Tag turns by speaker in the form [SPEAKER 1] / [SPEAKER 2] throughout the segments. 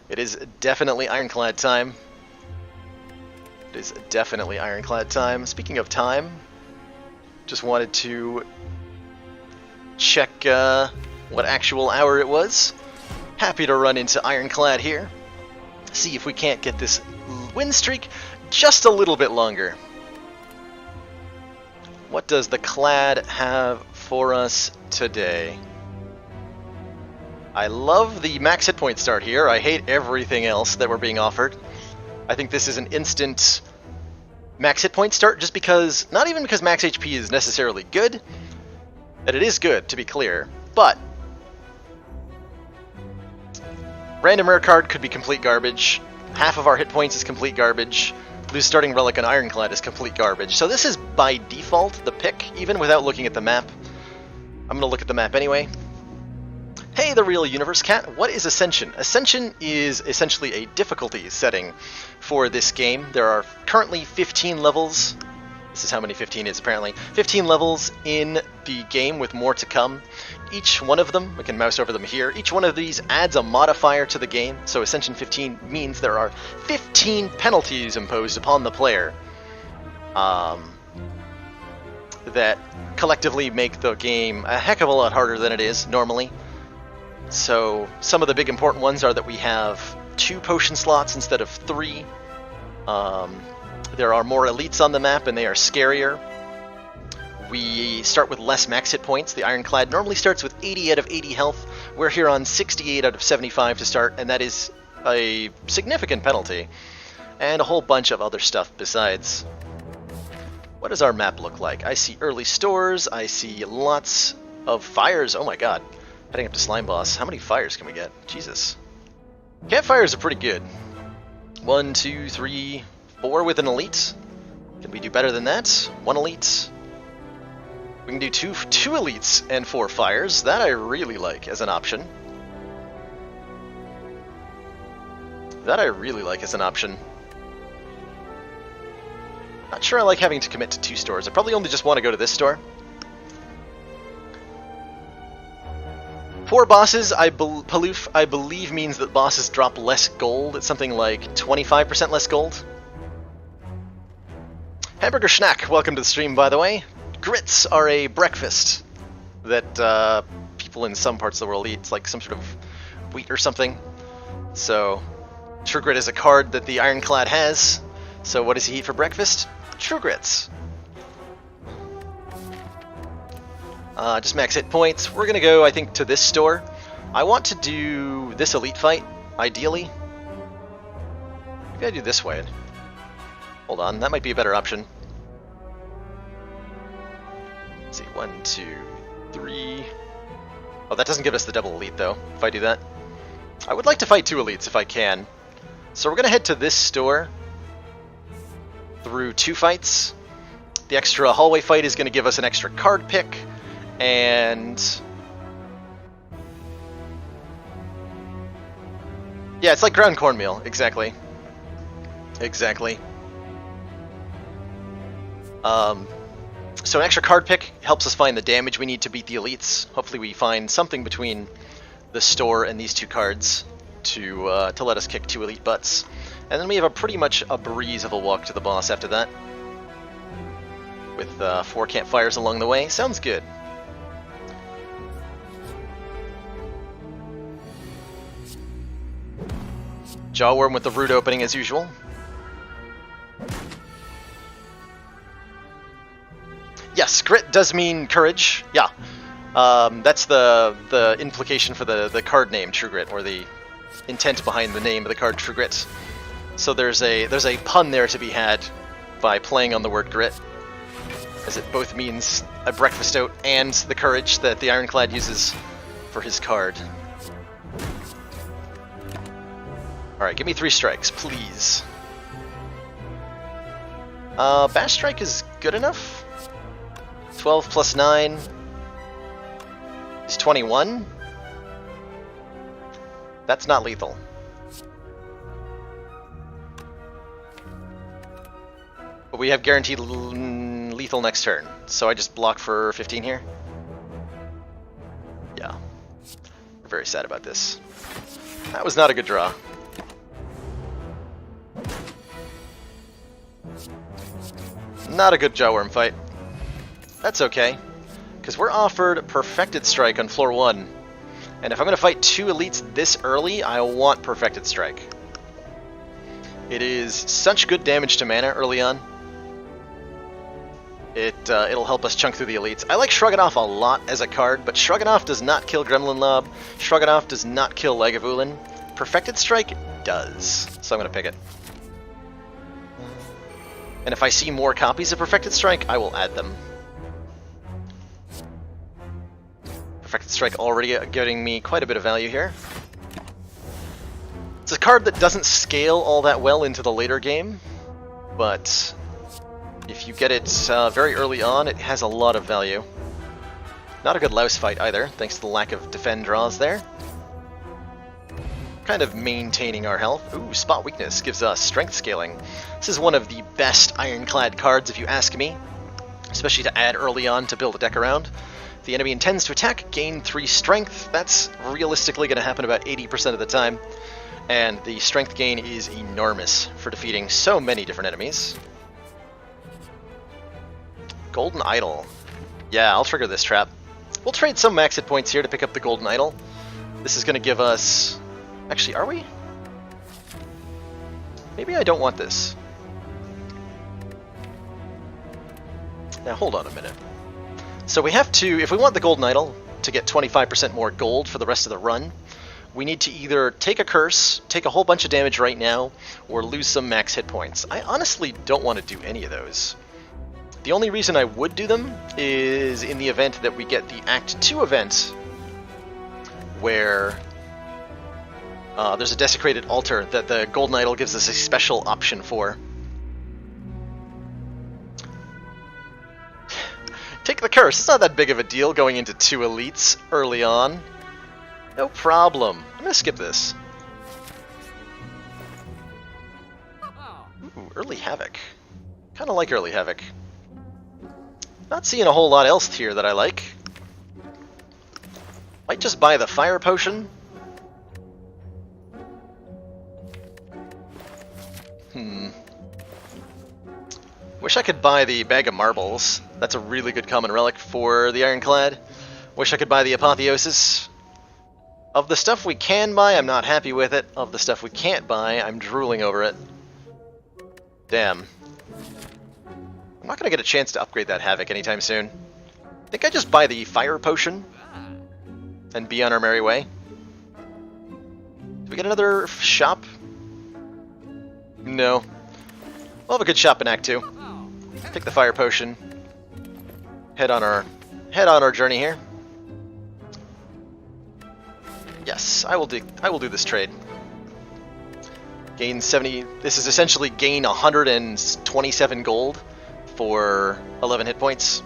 [SPEAKER 1] It is definitely Ironclad time. It is definitely Ironclad time. Speaking of time, just wanted to check what actual hour it was. Happy to run into Ironclad here. See if we can't get this win streak just a little bit longer. What does the Clad have for us today? I love the max hit point start here. I hate everything else that we're being offered. I think this is an instant max hit point start just because, not even because max HP is necessarily good, that it is good, to be clear, but random rare card could be complete garbage. Half of our hit points is complete garbage. Lose starting relic on Ironclad is complete garbage. So this is by default the pick, even without looking at the map. I'm going to look at the map anyway. Hey, the real universe cat, what is Ascension? Ascension is essentially a difficulty setting for this game. There are currently 15 levels. This is how many 15 is apparently. 15 levels in the game with more to come. Each one of them, we can mouse over them here, each one of these adds a modifier to the game. So Ascension 15 means there are 15 penalties imposed upon the player that collectively make the game a heck of a lot harder than it is normally. So some of the big important ones are that we have 2 potion slots instead of 3. There are more elites on the map and they are scarier. We start with less max hit points. The Ironclad normally starts with 80 out of 80 health. We're here on 68 out of 75 to start, and that is a significant penalty. And a whole bunch of other stuff besides. What does our map look like? I see early stores, I see lots of fires. Oh my god. Heading up to Slime Boss. How many fires can we get? Jesus. Campfires are pretty good. 1, 2, 3, 4 with an elite. Can we do better than that? 1 elite. We can do two elites and 4 fires. That I really like as an option. That I really like as an option. Not sure I like having to commit to 2 stores. I probably only just want to go to this store. 4 bosses, Paloof, I believe means that bosses drop less gold. It's something like 25% less gold. Hamburger Schnack, welcome to the stream, by the way. Grits are a breakfast that people in some parts of the world eat. It's like some sort of wheat or something. So, True Grit is a card that the Ironclad has. So what does he eat for breakfast? True Grits. Just max hit points. We're gonna go, I think, to this store. I want to do this elite fight, ideally. Maybe I do this way. Hold on, that might be a better option. Let's see, 1, 2, 3. Oh, that doesn't give us the double elite, though, if I do that. I would like to fight 2 elites if I can. So we're gonna head to this store through 2 fights. The extra hallway fight is gonna give us an extra card pick. And yeah, it's like ground cornmeal, exactly. Exactly. So an extra card pick helps us find the damage we need to beat the elites. Hopefully we find something between the store and these 2 cards to let us kick 2 elite butts. And then we have pretty much a breeze of a walk to the boss after that. With 4 campfires along the way. Sounds good. Jawworm with the root opening as usual. Yes, grit does mean courage. Yeah, that's the implication for the card name True Grit, or the intent behind the name of the card True Grit. So there's a pun there to be had by playing on the word grit, as it both means a breakfast oat and the courage that the Ironclad uses for his card. Alright, give me 3 strikes, please. Bash Strike is good enough. 12 plus 9 is 21. That's not lethal. But we have guaranteed lethal next turn, so I just block for 15 here. Yeah. We're very sad about this. That was not a good draw. Not a good Jawworm fight. That's okay, because we're offered Perfected Strike on floor 1. And if I'm going to fight 2 elites this early, I want Perfected Strike. It is such good damage to mana early on. It'll help us chunk through the elites. I like Shrug It Off a lot as a card, but Shrug It Off does not kill Gremlin Lob. Shrug It Off does not kill Lagavulin. Perfected Strike does, so I'm going to pick it. And if I see more copies of Perfected Strike, I will add them. Perfected Strike already getting me quite a bit of value here. It's a card that doesn't scale all that well into the later game, but if you get it very early on, it has a lot of value. Not a good louse fight either, thanks to the lack of defend draws there. Kind of maintaining our health. Ooh, Spot Weakness gives us strength scaling. This is one of the best Ironclad cards if you ask me, especially to add early on to build a deck around. If the enemy intends to attack, gain 3 strength. That's realistically going to happen about 80% of the time. And the strength gain is enormous for defeating so many different enemies. Golden Idol. Yeah, I'll trigger this trap. We'll trade some max hit points here to pick up the Golden Idol. This is going to give us... Actually, are we? Maybe I don't want this. Now, hold on a minute. So we have to, if we want the Golden Idol to get 25% more gold for the rest of the run, we need to either take a curse, take a whole bunch of damage right now, or lose some max hit points. I honestly don't want to do any of those. The only reason I would do them is in the event that we get the Act 2 event, where there's a Desecrated Altar that the Golden Idol gives us a special option for. Take the curse. It's not that big of a deal going into 2 elites early on. No problem. I'm going to skip this. Ooh, Early Havoc. Kind of like Early Havoc. Not seeing a whole lot else here that I like. Might just buy the Fire Potion. Wish I could buy the Bag of Marbles. That's a really good common relic for the Ironclad. Wish I could buy the Apotheosis. Of the stuff we can buy, I'm not happy with it. Of the stuff we can't buy, I'm drooling over it. Damn. I'm not going to get a chance to upgrade that Havoc anytime soon. I think I just buy the Fire Potion and be on our merry way. Do we get another shop? No. We'll have a good shop in Act 2. Take the Fire Potion. Head on our journey here. Yes, I will do this trade. Gain 70. This is essentially gain 127 gold for 11 hit points.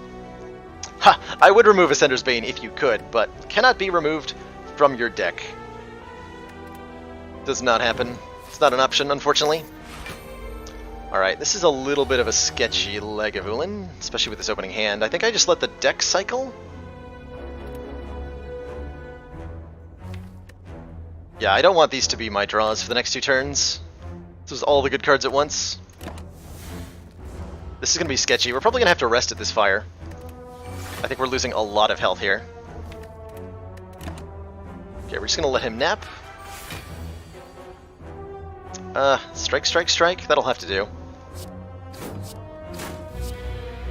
[SPEAKER 1] Ha! I would remove Ascender's Bane if you could, but cannot be removed from your deck. Does not happen. It's not an option, unfortunately. Alright, this is a little bit of a sketchy Lagavulin, especially with this opening hand. I think I just let the deck cycle? Yeah, I don't want these to be my draws for the next 2 turns. This is all the good cards at once. This is going to be sketchy. We're probably going to have to rest at this fire. I think we're losing a lot of health here. Okay, we're just going to let him nap. Strike, strike, strike. That'll have to do.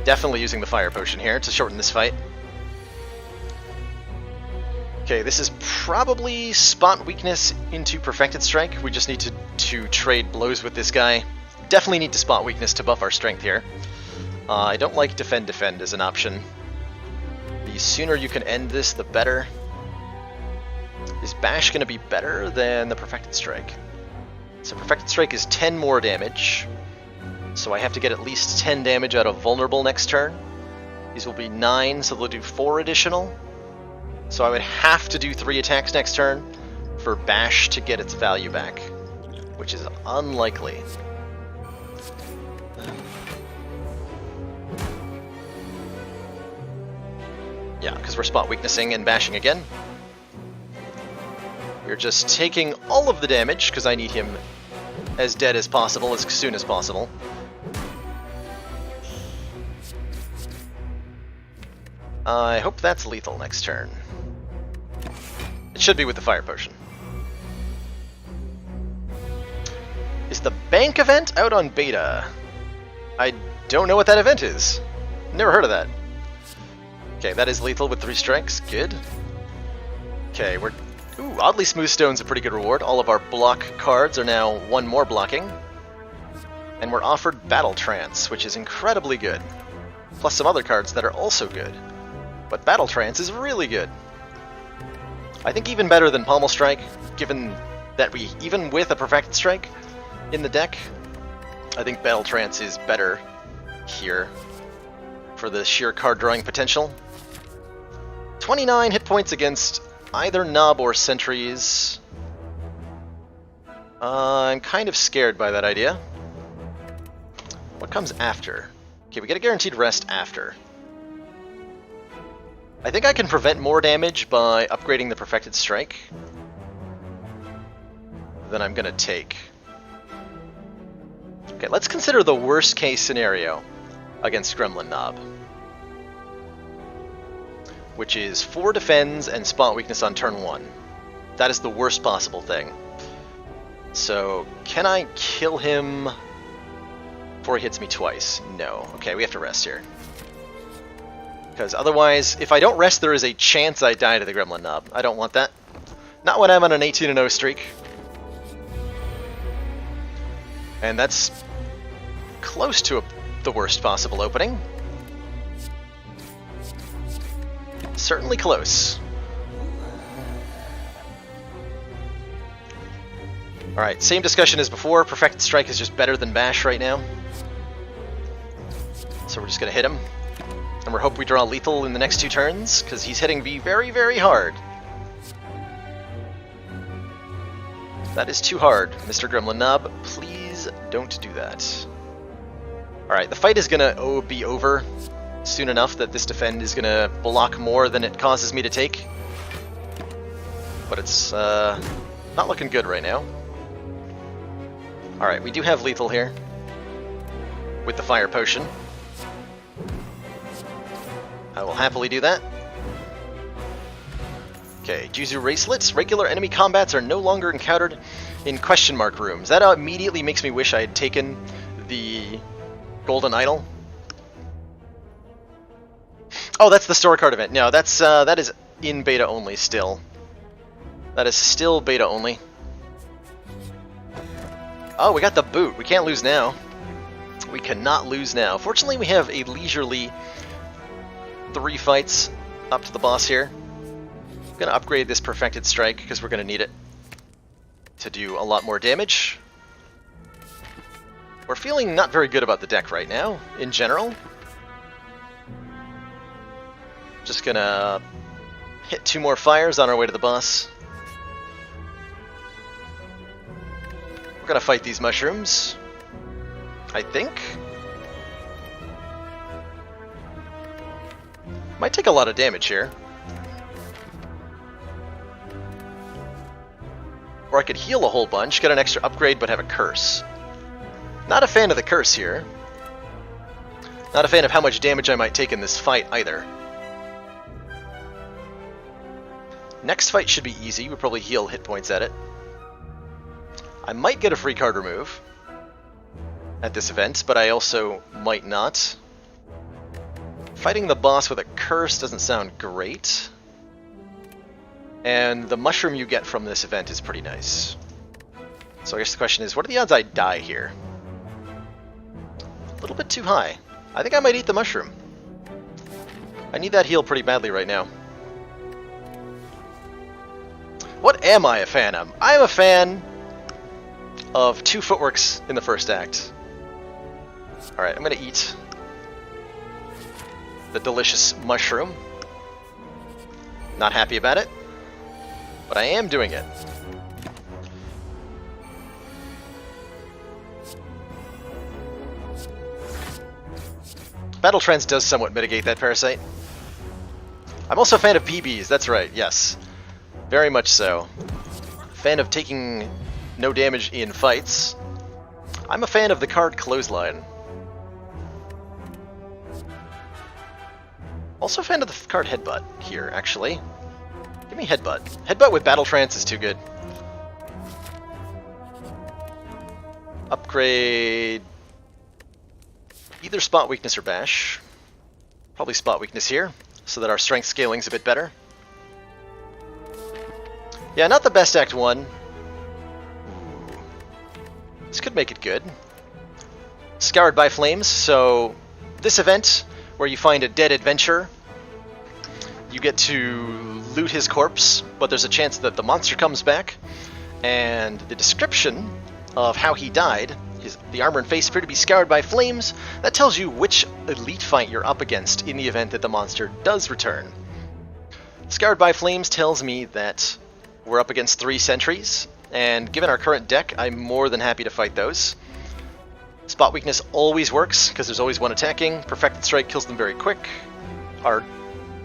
[SPEAKER 1] Definitely using the Fire Potion here to shorten this fight. Okay, this is probably Spot Weakness into Perfected Strike. We just need to trade blows with this guy. Definitely need to Spot Weakness to buff our strength here. I don't like Defend as an option. The sooner you can end this, the better. Is Bash going to be better than the Perfected Strike? So Perfected Strike is 10 more damage. So I have to get at least 10 damage out of Vulnerable next turn. These will be 9, so they'll do 4 additional. So I would have to do 3 attacks next turn for Bash to get its value back, which is unlikely. Yeah, because we're Spot Weaknessing and bashing again. We're just taking all of the damage, because I need him as dead as possible, as soon as possible. I hope that's lethal next turn. It should be with the fire potion. Is the bank event out on beta? I don't know what that event is. Never heard of that. Okay, that is lethal with 3 strikes. Good. Okay, we're... Ooh, oddly smooth stone's a pretty good reward. All of our block cards are now 1 more blocking. And we're offered Battle Trance, which is incredibly good. Plus some other cards that are also good. But Battle Trance is really good. I think even better than Pommel Strike, given that we, even with a Perfected Strike in the deck, I think Battle Trance is better here for the sheer card drawing potential. 29 hit points against either Knob or Sentries. I'm kind of scared by that idea. What comes after? Okay, we get a guaranteed rest after. I think I can prevent more damage by upgrading the Perfected Strike than I'm gonna take. Okay, let's consider the worst case scenario against Gremlin Knob, which is 4 defends and spot weakness on turn 1. That is the worst possible thing. So, can I kill him before he hits me twice? No. Okay, we have to rest here. Because otherwise, if I don't rest, there is a chance I die to the Gremlin Knob. I don't want that. Not when I'm on an 18-0 streak. And that's close to the worst possible opening. Certainly close. Alright, same discussion as before. Perfected Strike is just better than Bash right now. So we're just going to hit him. And we hope we draw lethal in the next 2 turns, because he's hitting me very, very hard. That is too hard, Mr. Gremlin Knob. Please don't do that. Alright, the fight is going to be over soon enough that this defend is going to block more than it causes me to take. But it's not looking good right now. Alright, we do have lethal here with the fire potion. I will happily do that. Okay, Juzu Racelets. Regular enemy combats are no longer encountered in question mark rooms. That immediately makes me wish I had taken the Golden Idol. Oh, that's the store card event. No, that's that is in beta only still. That is still beta only. Oh, we got the boot. We can't lose now. We cannot lose now. Fortunately, we have a leisurely 3 fights up to the boss here. I'm going to upgrade this Perfected Strike because we're going to need it to do a lot more damage. We're feeling not very good about the deck right now, in general. Just going to hit 2 more fires on our way to the boss. We're going to fight these mushrooms, I think. Might take a lot of damage here. Or I could heal a whole bunch, get an extra upgrade, but have a curse. Not a fan of the curse here. Not a fan of how much damage I might take in this fight either. Next fight should be easy. We'll probably heal hit points at it. I might get a free card remove at this event, but I also might not. Fighting the boss with a curse doesn't sound great. And the mushroom you get from this event is pretty nice. So I guess the question is, what are the odds I die here? A little bit too high. I think I might eat the mushroom. I need that heal pretty badly right now. What am I a fan of? I'm a fan of 2 footworks in the first act. Alright, I'm going to eat the delicious mushroom. Not happy about it, but I am doing it. Battle Trance does somewhat mitigate that parasite. I'm also a fan of BBs, that's right, yes. Very much so. Fan of taking no damage in fights. I'm a fan of the card Clothesline. Also a fan of the card Headbutt here, actually. Give me Headbutt. Headbutt with Battle Trance is too good. Upgrade either Spot Weakness or Bash. Probably Spot Weakness here, so that our strength scaling's a bit better. Yeah, not the best Act 1. Ooh. This could make it good. Scoured by Flames, so this event, where you find a dead adventurer, you get to loot his corpse, but there's a chance that the monster comes back, and the description of how he died, the armor and face appear to be scoured by flames. That tells you which elite fight you're up against in the event that the monster does return. Scoured by flames tells me that we're up against 3 sentries, and given our current deck, I'm more than happy to fight those. Spot weakness always works, because there's always one attacking. Perfected Strike kills them very quick. Our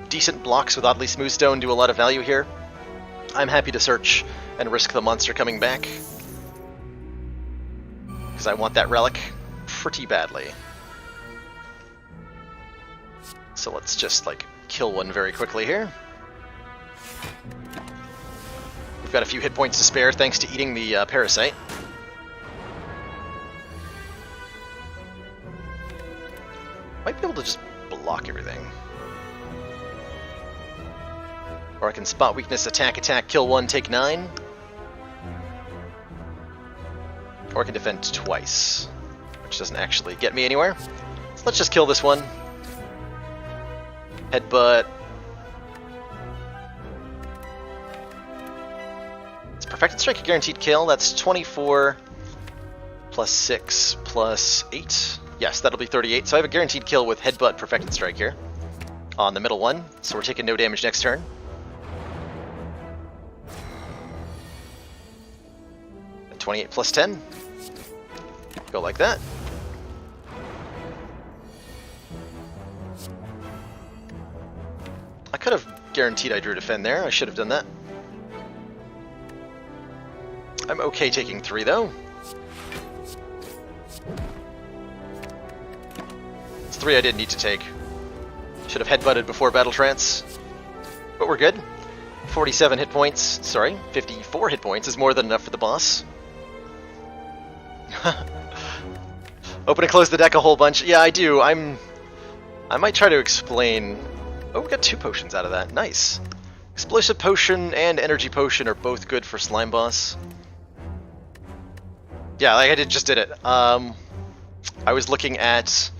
[SPEAKER 1] decent blocks with Oddly Smooth Stone do a lot of value here. I'm happy to search and risk the monster coming back, because I want that relic pretty badly. So let's just, like, kill one very quickly here. We've got a few hit points to spare thanks to eating the parasite. Might be able to just block everything. Or I can Spot Weakness, attack, kill one, take 9. Or I can defend twice, which doesn't actually get me anywhere. So let's just kill this one. Headbutt. It's Perfected Strike, a guaranteed kill. That's 24 plus 6 plus 8. Yes, that'll be 38. So I have a guaranteed kill with Headbutt Perfected Strike here on the middle one. So we're taking no damage next turn. And 28 plus 10. Go like that. I could have guaranteed I drew defend there. I should have done that. I'm okay taking 3 though. It's 3 I didn't need to take. Should have headbutted before Battle Trance. But we're good. 47 hit points. Sorry, 54 hit points is more than enough for the boss. Open and close the deck a whole bunch. Yeah, I do. I might try to explain. Oh, we got 2 potions out of that. Nice. Explosive Potion and Energy Potion are both good for Slime Boss. Yeah, like I just did it. I was looking at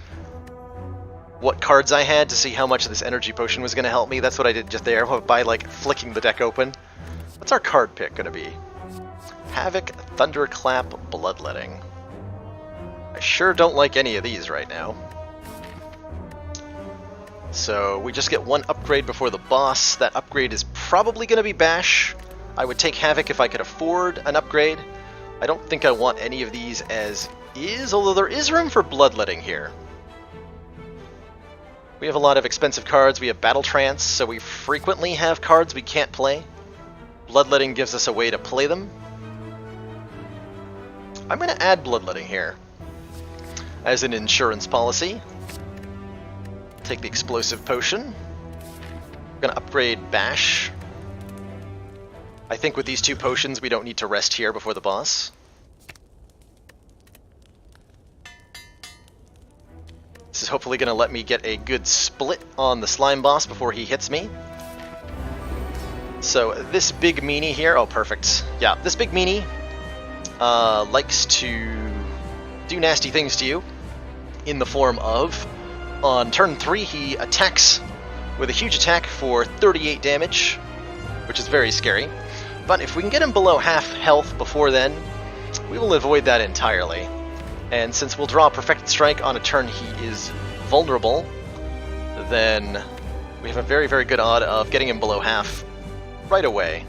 [SPEAKER 1] what cards I had to see how much this Energy Potion was going to help me. That's what I did just there by, like, flicking the deck open. What's our card pick going to be? Havoc, Thunderclap, Bloodletting. I sure don't like any of these right now. So we just get 1 upgrade before the boss. That upgrade is probably going to be Bash. I would take Havoc if I could afford an upgrade. I don't think I want any of these as is, although there is room for Bloodletting here. We have a lot of expensive cards. We have Battle Trance, so we frequently have cards we can't play. Bloodletting gives us a way to play them. I'm going to add Bloodletting here as an insurance policy. Take the Explosive Potion. I'm going to upgrade Bash. I think with these 2 potions we don't need to rest here before the boss. This is hopefully going to let me get a good split on the slime boss before he hits me. So this big meanie here, oh perfect. Yeah, this big meanie likes to do nasty things to you in the form of, on turn 3 he attacks with a huge attack for 38 damage, which is very scary. But if we can get him below half health before then, we will avoid that entirely. And since we'll draw a Perfected Strike on a turn he is vulnerable, then we have a very, very good odd of getting him below half right away.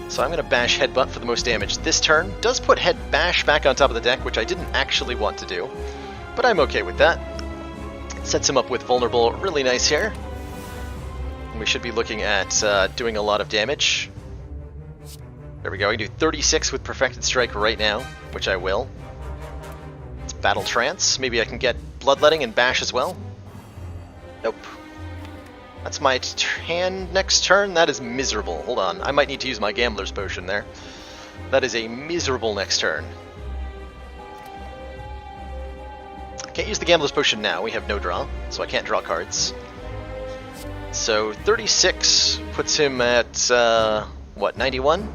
[SPEAKER 1] So I'm going to Bash Headbutt for the most damage this turn. Does put Head Bash back on top of the deck, which I didn't actually want to do, but I'm okay with that. Sets him up with Vulnerable really nice here. We should be looking at doing a lot of damage. There we go, I can do 36 with Perfected Strike right now, which I will. It's Battle Trance. Maybe I can get Bloodletting and Bash as well. Nope. That's my hand next turn? That is miserable. Hold on, I might need to use my Gambler's Potion there. That is a miserable next turn. Can't use the Gambler's Potion now, we have no draw, so I can't draw cards. So 36 puts him at, what, 91?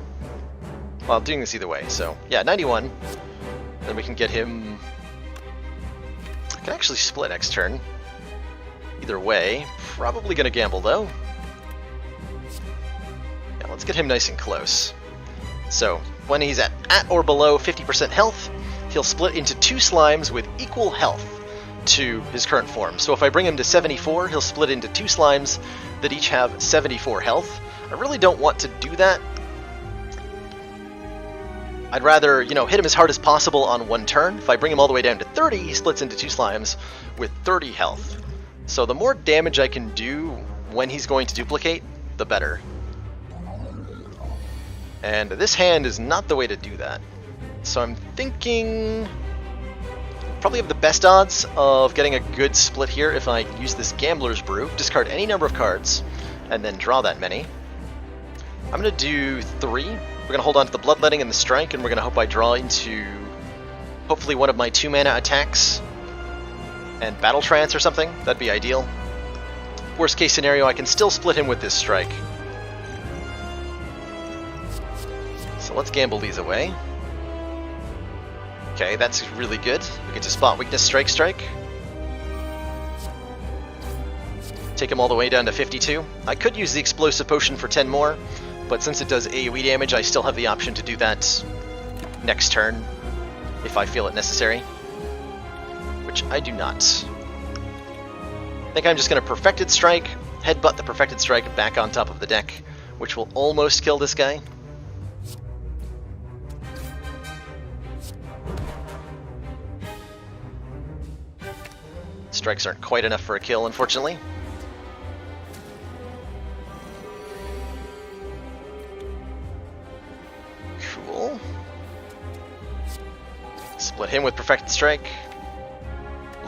[SPEAKER 1] Well, I'm doing this either way, so yeah, 91. Then we can get him... I can actually split next turn. Either way, probably gonna gamble though. Yeah, let's get him nice and close. So, when he's at or below 50% health, he'll split into 2 slimes with equal health to his current form. So if I bring him to 74, he'll split into 2 slimes that each have 74 health. I really don't want to do that. I'd rather, you know, hit him as hard as possible on one turn. If I bring him all the way down to 30, he splits into 2 slimes with 30 health. So the more damage I can do when he's going to duplicate, the better. And this hand is not the way to do that. So I'm thinking... probably have the best odds of getting a good split here if I use this Gambler's Brew, discard any number of cards, and then draw that many. I'm going to do 3. We're going to hold on to the Bloodletting and the Strike, and we're going to hope I draw into hopefully one of my 2-mana attacks and Battle Trance or something. That'd be ideal. Worst case scenario, I can still split him with this Strike. So let's gamble these away. Okay, that's really good. We get to Spot Weakness, Strike, Strike. Take him all the way down to 52. I could use the Explosive Potion for 10 more, but since it does AoE damage, I still have the option to do that next turn, if I feel it necessary. Which I do not. I think I'm just going to Perfected Strike, headbutt the Perfected Strike back on top of the deck, which will almost kill this guy. Strikes aren't quite enough for a kill, unfortunately. Cool. Split him with Perfected Strike.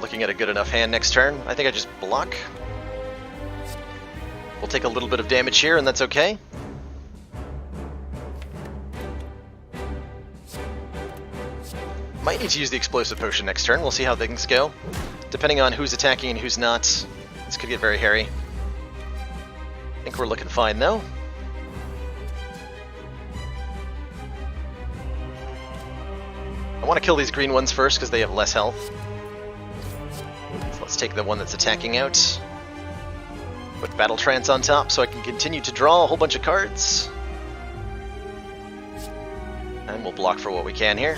[SPEAKER 1] Looking at a good enough hand next turn. I think I just block. We'll take a little bit of damage here, and that's okay. Might need to use the Explosive Potion next turn. We'll see how things go. Depending on who's attacking and who's not, this could get very hairy. I think we're looking fine, though. I want to kill these green ones first because they have less health. So let's take the one that's attacking out. Put Battle Trance on top so I can continue to draw a whole bunch of cards. And we'll block for what we can here.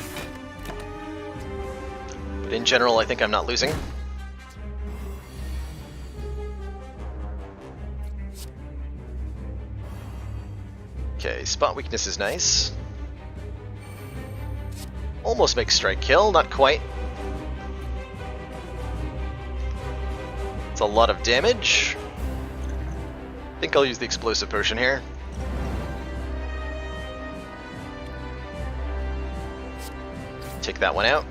[SPEAKER 1] But in general, I think I'm not losing. Okay, Spot Weakness is nice. Almost makes Strike kill, not quite. It's a lot of damage. I think I'll use the Explosive Potion here. Take that one out.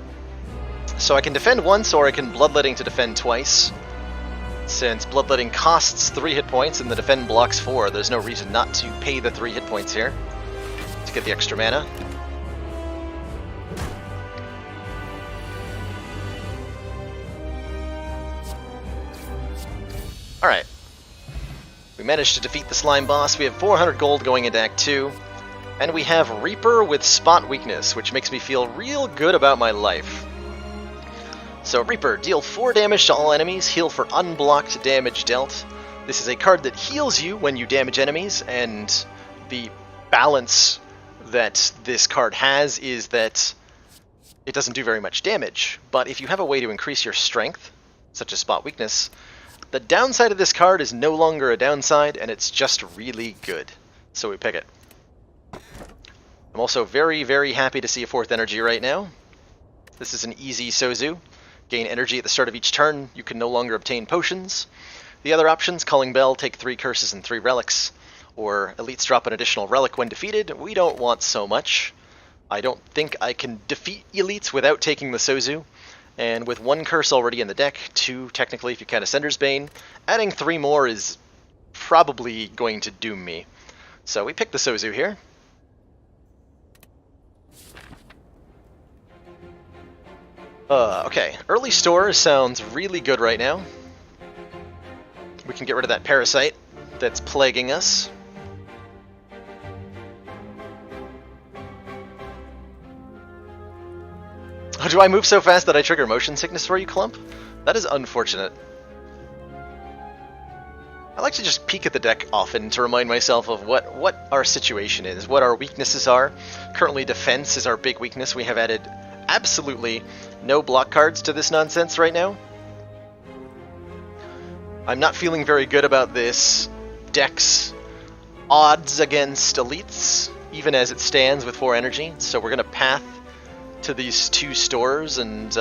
[SPEAKER 1] So I can defend once, or I can Bloodletting to defend twice. Since Bloodletting costs 3 hit points and the defend blocks 4, there's no reason not to pay the 3 hit points here to get the extra mana. Alright. We managed to defeat the Slime Boss. We have 400 gold going into Act 2. And we have Reaper with Spot Weakness, which makes me feel real good about my life. So Reaper, deal 4 damage to all enemies, heal for unblocked damage dealt. This is a card that heals you when you damage enemies, and the balance that this card has is that it doesn't do very much damage. But if you have a way to increase your strength, such as Spot Weakness, the downside of this card is no longer a downside, and it's just really good. So we pick it. I'm also very, very happy to see a 4th energy right now. This is an easy Sozu. Gain energy at the start of each turn. You can no longer obtain potions. The other options, Calling Bell, take 3 curses and 3 relics. Or Elites drop an additional relic when defeated. We don't want so much. I don't think I can defeat Elites without taking the Sozu. And with 1 curse already in the deck, 2 technically if you count Ascender's Bane, adding 3 more is probably going to doom me. So we pick the Sozu here. Okay, early store sounds really good right now. We can get rid of that parasite that's plaguing us. Oh, do I move so fast that I trigger motion sickness for you, Clump? That is unfortunate. I like to just peek at the deck often to remind myself of what our situation is, what our weaknesses are. Currently defense is our big weakness. We have added absolutely no block cards to this nonsense right now. I'm not feeling very good about this deck's odds against elites, even as it stands with 4 energy, so we're going to path to these 2 stores, and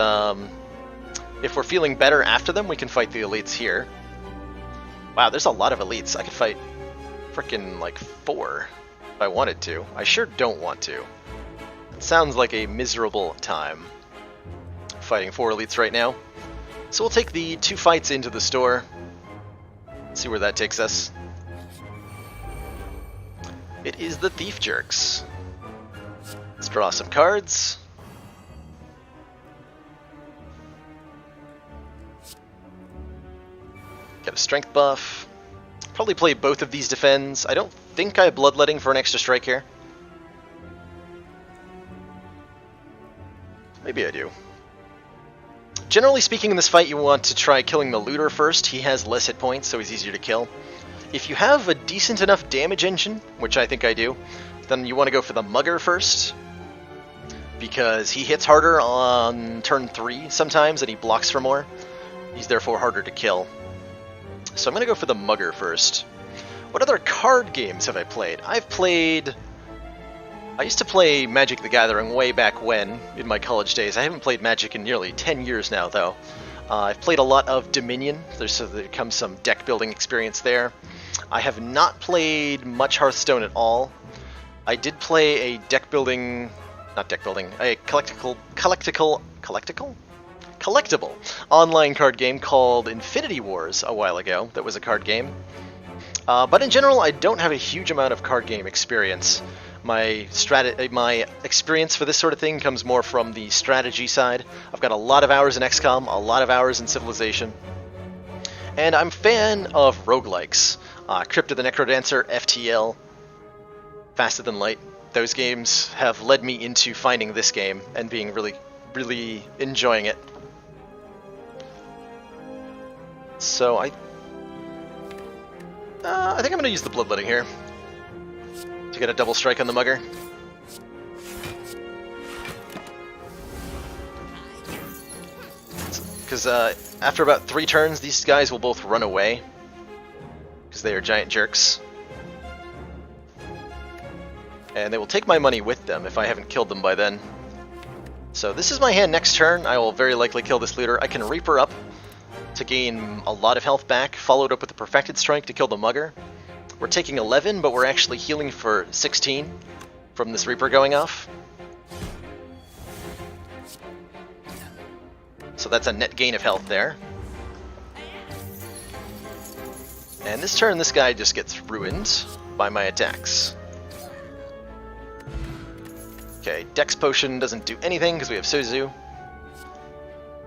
[SPEAKER 1] if we're feeling better after them, we can fight the elites here. Wow, there's a lot of elites. I could fight frickin' like 4 if I wanted to. I sure don't want to. It sounds like a miserable time fighting 4 elites right now. So we'll take the 2 fights into the store. See where that takes us. It is the Thief Jerks. Let's draw some cards. Get a strength buff. Probably play both of these defends. I don't think I have bloodletting for an extra strike here. Maybe I do. Generally speaking, in this fight, you want to try killing the looter first. He has less hit points, so he's easier to kill. If you have a decent enough damage engine, which I think I do, then you want to go for the mugger first, because he hits harder on turn 3 sometimes, and he blocks for more. He's therefore harder to kill. So I'm going to go for the mugger first. What other card games have I played? I used to play Magic the Gathering way back when, in my college days. I haven't played Magic in nearly 10 years now, though. I've played a lot of Dominion, so there comes some deck building experience there. I have not played much Hearthstone at all. I did play a collectible online card game called Infinity Wars a while ago. That was a card game. But in general, I don't have a huge amount of card game experience. My experience for this sort of thing comes more from the strategy side. I've got a lot of hours in XCOM, a lot of hours in Civilization. And I'm a fan of roguelikes. Crypt of the Necrodancer, FTL, Faster Than Light. Those games have led me into finding this game and being really, really enjoying it. So I think I'm going to use the bloodletting here to get a double strike on the mugger. Because after about 3 turns, these guys will both run away, because they are giant jerks. And they will take my money with them if I haven't killed them by then. So this is my hand next turn. I will very likely kill this looter. I can Reaper up to gain a lot of health back, followed up with a Perfected Strike to kill the mugger. We're taking 11, but we're actually healing for 16 from this Reaper going off. So that's a net gain of health there. And this turn, this guy just gets ruined by my attacks. Okay, Dex Potion doesn't do anything because we have Sozu.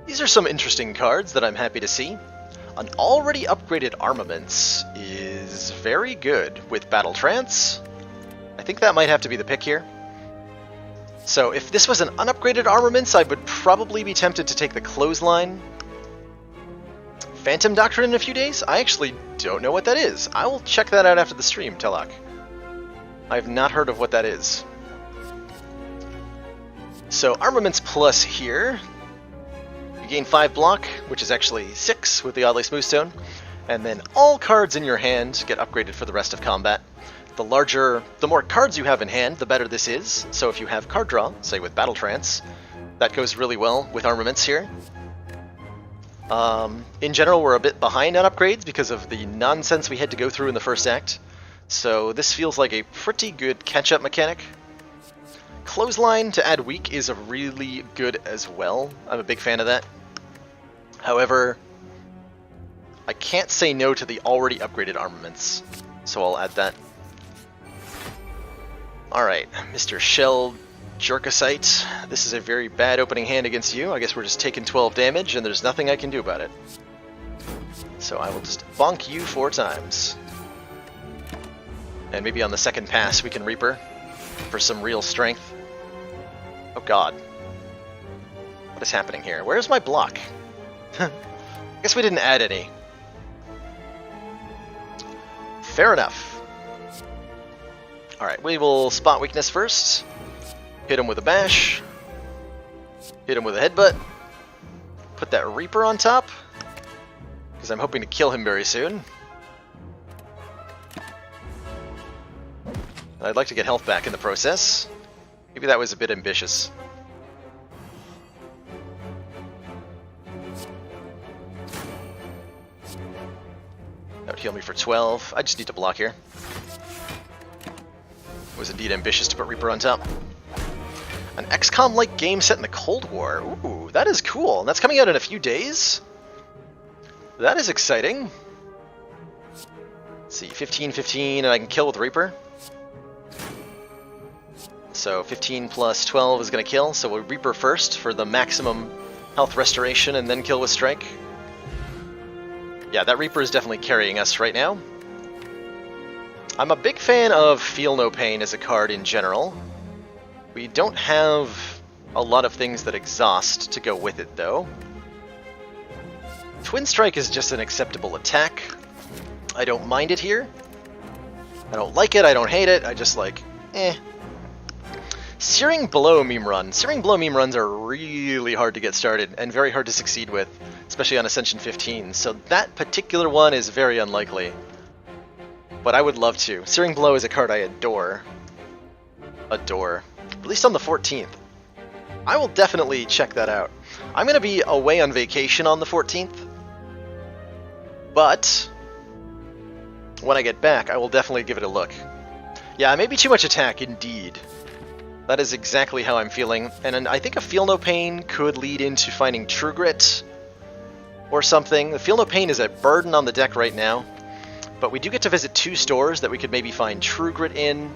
[SPEAKER 1] These are some interesting cards that I'm happy to see. An already upgraded Armaments is very good with Battle Trance. I think that might have to be the pick here. So if this was an unupgraded Armaments, I would probably be tempted to take the Clothesline. Phantom Doctrine in a few days? I actually don't know what that is. I will check that out after the stream, Telak. I've not heard of what that is. So Armaments Plus here. You gain 5 block, which is actually 6 with the Oddly Smooth Stone. And then all cards in your hand get upgraded for the rest of combat. The more cards you have in hand, the better this is. So if you have card draw, say with Battle Trance, that goes really well with Armaments here. In general, we're a bit behind on upgrades because of the nonsense we had to go through in the first act. So this feels like a pretty good catch-up mechanic. Clothesline to add weak is really good as well. I'm a big fan of that. However, I can't say no to the already upgraded armaments, so I'll add that. Alright, Mr. Shell Jerkosite, this is a very bad opening hand against you. I guess we're just taking 12 damage, and there's nothing I can do about it. So I will just bonk you 4 times. And maybe on the second pass we can Reaper for some real strength. Oh god. What is happening here? Where's my block? I guess we didn't add any. Fair enough. Alright, we will spot weakness first. Hit him with a bash. Hit him with a headbutt. Put that Reaper on top, because I'm hoping to kill him very soon. I'd like to get health back in the process. Maybe that was a bit ambitious. That would heal me for 12. I just need to block here. It was indeed ambitious to put Reaper on top. An XCOM-like game set in the Cold War. Ooh, that is cool. And that's coming out in a few days. That is exciting. Let's see, 15, 15, and I can kill with Reaper. So 15 plus 12 is going to kill, so we'll Reaper first for the maximum health restoration and then kill with Strike. Yeah, that Reaper is definitely carrying us right now. I'm a big fan of Feel No Pain as a card in general. We don't have a lot of things that exhaust to go with it, though. Twin Strike is just an acceptable attack. I don't mind it here. I don't like it, I don't hate it, I just like, eh. Searing Blow meme run. Searing Blow meme runs are really hard to get started and very hard to succeed with, especially on Ascension 15, so that particular one is very unlikely. But I would love to. Searing Blow is a card I adore. Adore. At least on the 14th. I will definitely check that out. I'm going to be away on vacation on the 14th, but when I get back, I will definitely give it a look. Yeah, maybe too much attack, indeed. That is exactly how I'm feeling, and I think a Feel No Pain could lead into finding True Grit or something. The Feel No Pain is a burden on the deck right now, but we do get to visit 2 stores that we could maybe find True Grit in.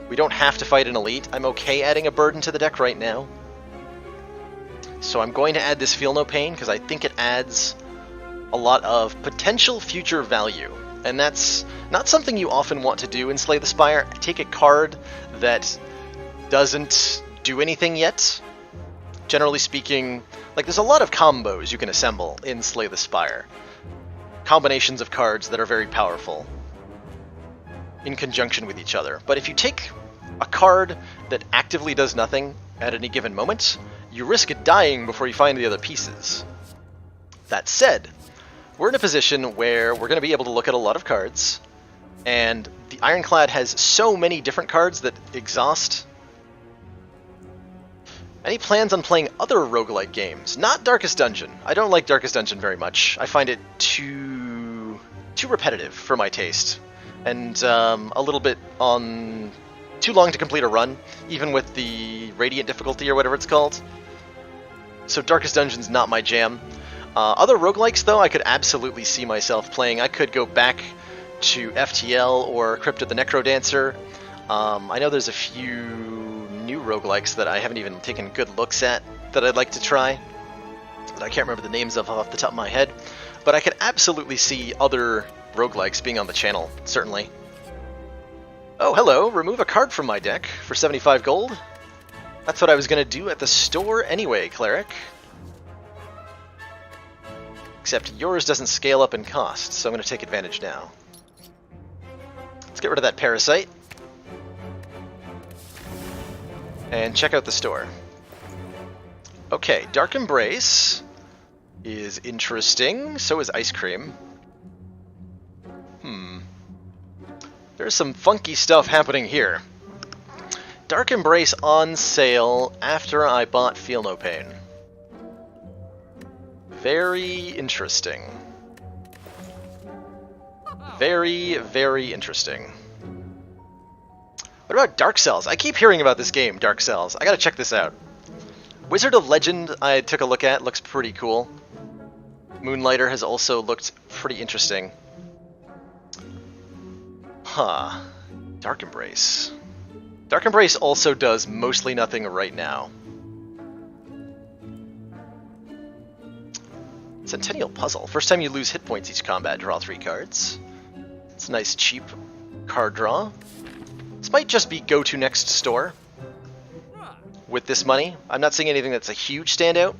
[SPEAKER 1] We don't have to fight an elite. I'm okay adding a burden to the deck right now. So I'm going to add this Feel No Pain because I think it adds a lot of potential future value. And that's not something you often want to do in Slay the Spire. Take a card that doesn't do anything yet. Generally speaking, like there's a lot of combos you can assemble in Slay the Spire. Combinations of cards that are very powerful in conjunction with each other. But if you take a card that actively does nothing at any given moment, you risk it dying before you find the other pieces. That said, we're in a position where we're going to be able to look at a lot of cards, and the Ironclad has so many different cards that exhaust. Any plans on playing other roguelike games? Not Darkest Dungeon. I don't like Darkest Dungeon very much. I find it too repetitive for my taste, and a little bit on too long to complete a run, even with the Radiant difficulty or whatever it's called. So Darkest Dungeon's not my jam. Other roguelikes, though, I could absolutely see myself playing. I could go back to FTL or Crypt of the Necrodancer. I know there's a few new roguelikes that I haven't even taken good looks at that I'd like to try, that I can't remember the names of off the top of my head. But I could absolutely see other roguelikes being on the channel, certainly. Oh, hello! Remove a card from my deck for 75 gold. That's what I was going to do at the store anyway, Cleric. Except yours doesn't scale up in cost, so I'm going to take advantage now. Let's get rid of that Parasite. And check out the store. Okay, Dark Embrace is interesting. So is Ice Cream. There's some funky stuff happening here. Dark Embrace on sale after I bought Feel No Pain. Very interesting. Very, very interesting. What about Dark Cells? I keep hearing about this game, Dark Cells. I gotta check this out. Wizard of Legend I took a look at. Looks pretty cool. Moonlighter has also looked pretty interesting. Huh. Dark Embrace. Dark Embrace also does mostly nothing right now. Centennial Puzzle. First time you lose hit points each combat, draw 3 cards. It's a nice cheap card draw. This might just be go to next store with this money. I'm not seeing anything that's a huge standout.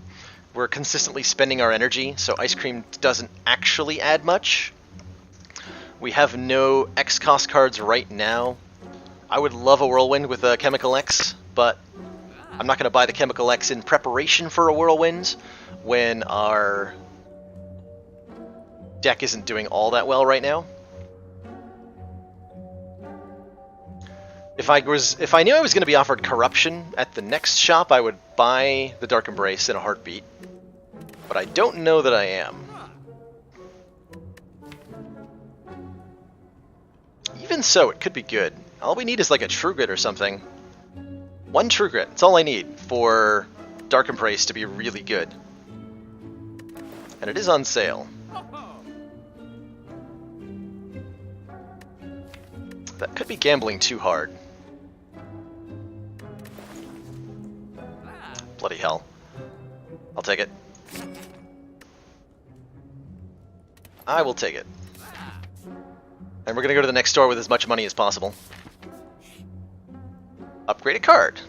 [SPEAKER 1] We're consistently spending our energy, so ice cream doesn't actually add much. We have no X-cost cards right now. I would love a Whirlwind with a Chemical X, but I'm not going to buy the Chemical X in preparation for a Whirlwind when our deck isn't doing all that well right now. If I knew I was going to be offered Corruption at the next shop, I would buy the Dark Embrace in a heartbeat. But I don't know that I am. Even so, it could be good. All we need is like a True Grit or something. 1 True Grit, that's all I need for Dark Embrace to be really good. And it is on sale. That could be gambling too hard. Bloody hell. I'll take it. I will take it. And we're going to go to the next store with as much money as possible. Upgrade a card.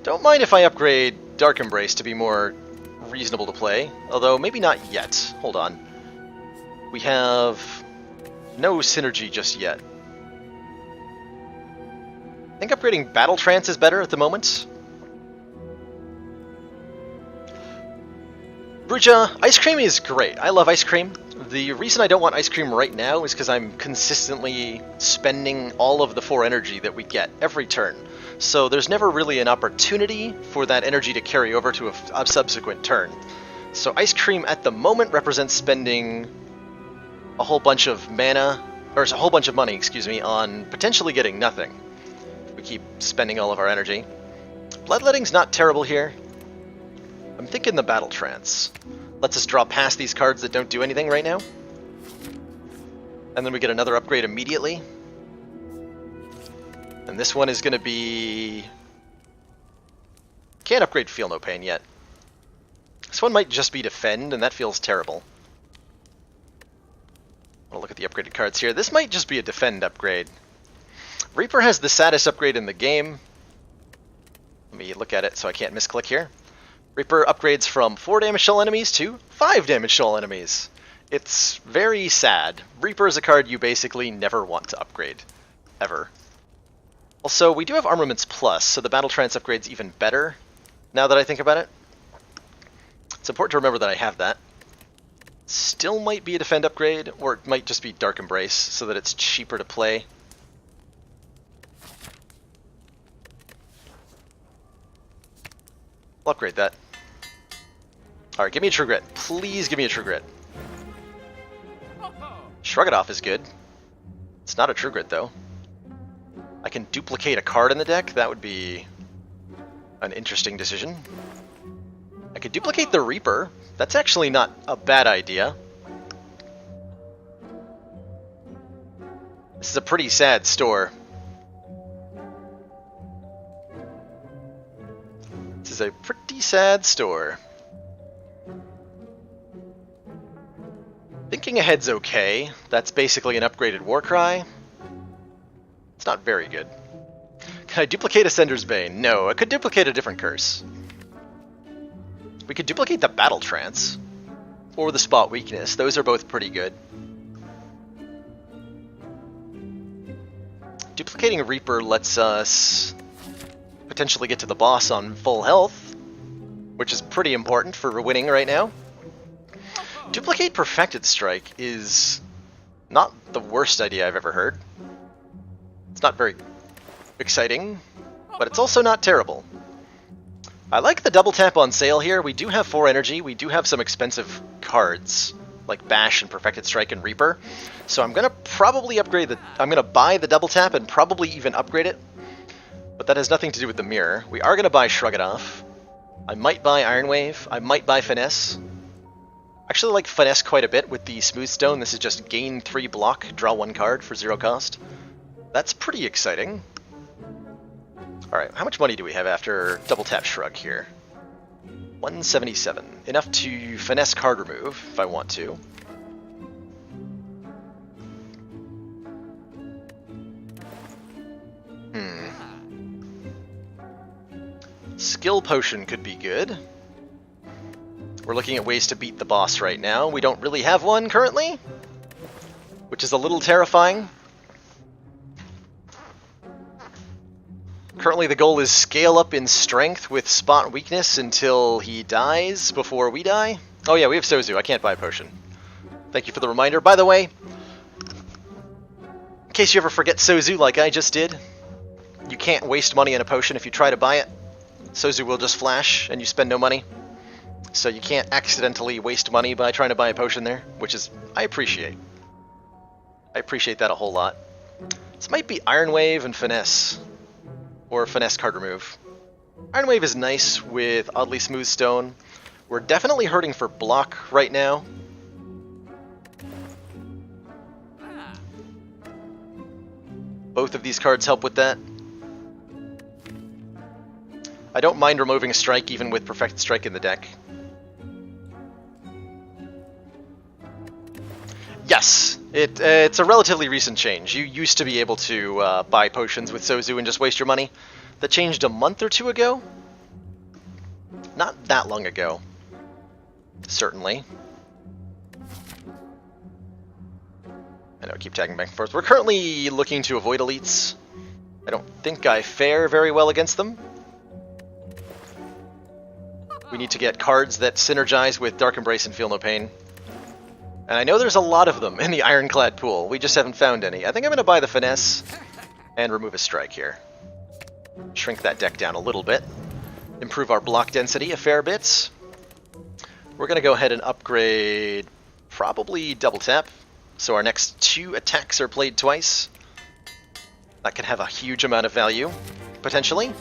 [SPEAKER 1] Don't mind if I upgrade Dark Embrace to be more reasonable to play. Although, maybe not yet. Hold on. We have no synergy just yet. I think upgrading Battle Trance is better at the moment. Bruja, ice cream is great. I love ice cream. The reason I don't want ice cream right now is because I'm consistently spending all of the 4 energy that we get every turn. So there's never really an opportunity for that energy to carry over to a subsequent turn. So ice cream at the moment represents spending a whole bunch of mana, or a whole bunch of money, excuse me, on potentially getting nothing. We keep spending all of our energy. Bloodletting's not terrible here. I'm thinking the Battle Trance lets us draw past these cards that don't do anything right now. And then we get another upgrade immediately. And this one is going to be... Can't upgrade Feel No Pain yet. This one might just be Defend, and that feels terrible. I'll look at the upgraded cards here. This might just be a Defend upgrade. Reaper has the saddest upgrade in the game. Let me look at it so I can't misclick here. Reaper upgrades from 4 damage to all enemies to 5 damage to all enemies. It's very sad. Reaper is a card you basically never want to upgrade. Ever. Also, we do have Armaments Plus, so the Battle Trance upgrade's even better, now that I think about it. It's important to remember that I have that. Still might be a Defend upgrade, or it might just be Dark Embrace, so that it's cheaper to play. I'll upgrade that. Alright, give me a True Grit. Please give me a True Grit. Shrug It Off is good. It's not a True Grit, though. I can duplicate a card in the deck. That would be an interesting decision. I could duplicate the Reaper. That's actually not a bad idea. This is a pretty sad store. This is a pretty sad store. Thinking Ahead's okay. That's basically an upgraded Warcry. It's not very good. Can I duplicate Ascender's Bane? No, I could duplicate a different curse. We could duplicate the Battle Trance. Or the Spot Weakness. Those are both pretty good. Duplicating Reaper lets us potentially get to the boss on full health, which is pretty important for winning right now. Duplicate Perfected Strike is not the worst idea I've ever heard. It's not very exciting, but it's also not terrible. I like the double tap on sale here. We do have 4 energy. We do have some expensive cards, like Bash and Perfected Strike and Reaper. So I'm going to probably upgrade the... I'm going to buy the double tap and probably even upgrade it. But that has nothing to do with the mirror. We are going to buy Shrug It Off. I might buy Iron Wave. I might buy Finesse. I actually like Finesse quite a bit with the Smooth Stone. This is just gain 3 block, draw 1 card for 0 cost. That's pretty exciting. Alright, how much money do we have after Double Tap Shrug here? 177. Enough to finesse card remove, if I want to. Skill Potion could be good. We're looking at ways to beat the boss right now. We don't really have one currently, which is a little terrifying. Currently the goal is scale up in strength with spot weakness until he dies before we die. Oh yeah, we have Sozu. I can't buy a potion. Thank you for the reminder. By the way, in case you ever forget Sozu like I just did, you can't waste money on a potion if you try to buy it. Sozu will just flash and you spend no money. So you can't accidentally waste money by trying to buy a potion there, which is, I appreciate. I appreciate that a whole lot. This might be Iron Wave and Finesse. Or Finesse card remove. Iron Wave is nice with Oddly Smooth Stone. We're definitely hurting for block right now. Both of these cards help with that. I don't mind removing Strike even with Perfected Strike in the deck. Yes, it's a relatively recent change. You used to be able to buy potions with Sozu and just waste your money. That changed a month or two ago? Not that long ago. Certainly. I know, I keep tagging back and forth. We're currently looking to avoid elites. I don't think I fare very well against them. We need to get cards that synergize with Dark Embrace and Feel No Pain. And I know there's a lot of them in the Ironclad pool. We just haven't found any. I think I'm going to buy the Finesse and remove a Strike here. Shrink that deck down a little bit. Improve our block density a fair bit. We're going to go ahead and upgrade probably Double Tap. So our next 2 attacks are played twice. That can have a huge amount of value, potentially.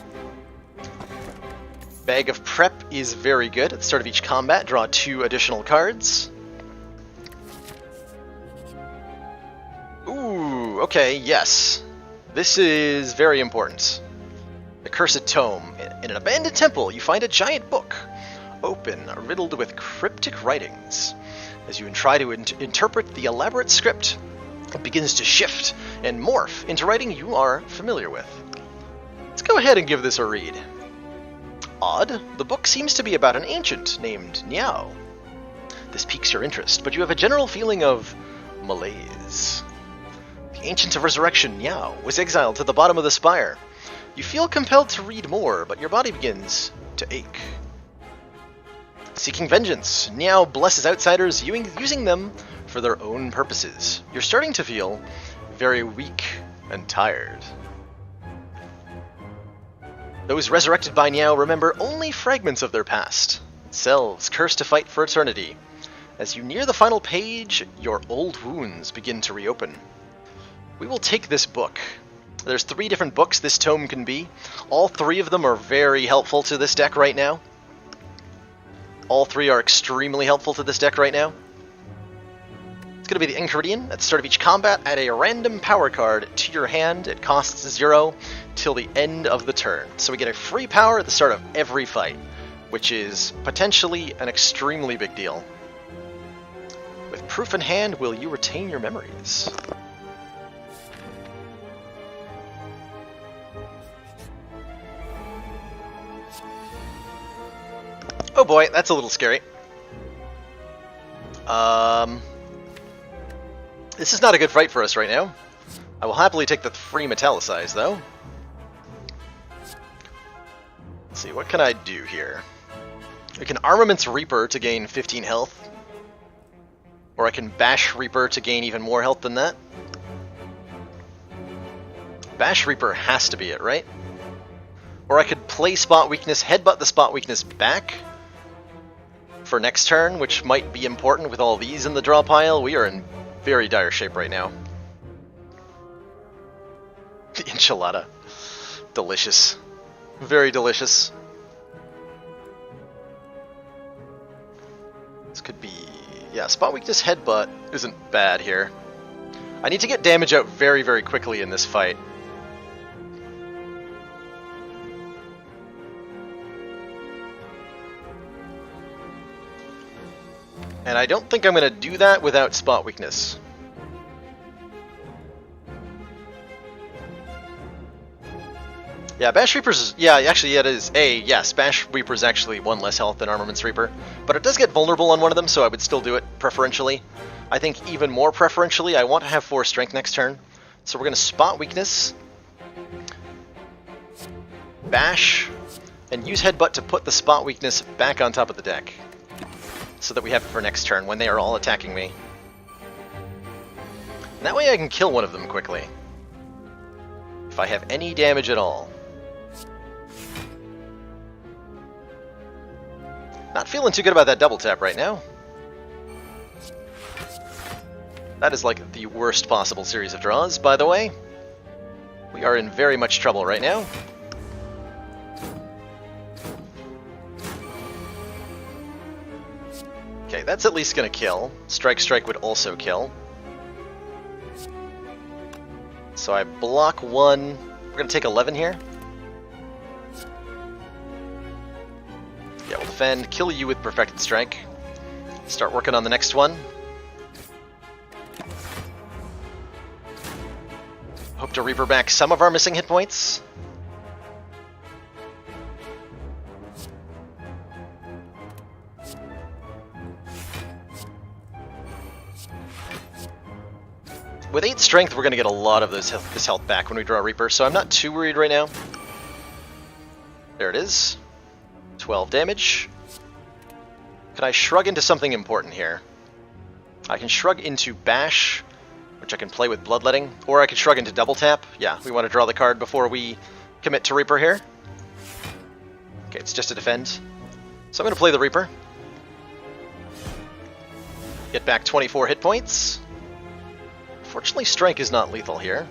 [SPEAKER 1] Bag of Prep is very good. At the start of each combat, draw 2 additional cards. Ooh, okay, yes. This is very important. The Cursed Tome. In an abandoned temple, you find a giant book. Open, riddled with cryptic writings. As you try to interpret the elaborate script, it begins to shift and morph into writing you are familiar with. Let's go ahead and give this a read. Odd, the book seems to be about an ancient named Niao. This piques your interest, but you have a general feeling of malaise. The Ancient of Resurrection, Niao, was exiled to the bottom of the spire. You feel compelled to read more, but your body begins to ache. Seeking vengeance, Niao blesses outsiders using them for their own purposes. You're starting to feel very weak and tired. Those resurrected by Niao remember only fragments of their past, selves cursed to fight for eternity. As you near the final page, your old wounds begin to reopen. We will take this book. There's 3 different books this tome can be. All 3 of them are very helpful to this deck right now. All 3 are extremely helpful to this deck right now. It's going to be the Enchiridion. At the start of each combat, add a random power card to your hand. It costs 0 till the end of the turn. So we get a free power at the start of every fight, which is potentially an extremely big deal. With proof in hand, will you retain your memories? Oh boy, that's a little scary. This is not a good fight for us right now. I will happily take the free Metallicize, though. Let's see, what can I do here? I can Armaments Reaper to gain 15 health. Or I can Bash Reaper to gain even more health than that. Bash Reaper has to be it, right? Or I could play Spot Weakness, headbutt the Spot Weakness back for next turn, which might be important with all these in the draw pile. We are in very dire shape right now. The enchilada. Delicious. Very delicious. Yeah, spot weakness headbutt isn't bad here. I need to get damage out very, very quickly in this fight. And I don't think I'm going to do that without spot weakness. Yeah, Bash Reaper's... Yeah, actually, it is A. Yes, Bash Reaper's actually 1 less health than Armaments Reaper. But it does get vulnerable on one of them, so I would still do it preferentially. I think even more preferentially, I want to have 4 strength next turn. So we're going to spot weakness, bash, and use headbutt to put the spot weakness back on top of the deck. So that we have it for next turn when they are all attacking me. And that way I can kill one of them quickly. If I have any damage at all. Not feeling too good about that double tap right now. That is like the worst possible series of draws, by the way. We are in very much trouble right now. Okay, that's at least gonna kill. Strike Strike would also kill. So I block 1. We're gonna take 11 here. Yeah, we'll defend, kill you with Perfected Strike. Start working on the next one. Hope to Reaper back some of our missing hit points. With 8 strength, we're going to get a lot of this health back when we draw Reaper, so I'm not too worried right now. There it is. 12 damage. Can I shrug into something important here? I can shrug into Bash, which I can play with Bloodletting, or I can shrug into Double Tap. Yeah, we want to draw the card before we commit to Reaper here. Okay, it's just a defend. So I'm going to play the Reaper. Get back 24 hit points. Fortunately, Strike is not lethal here.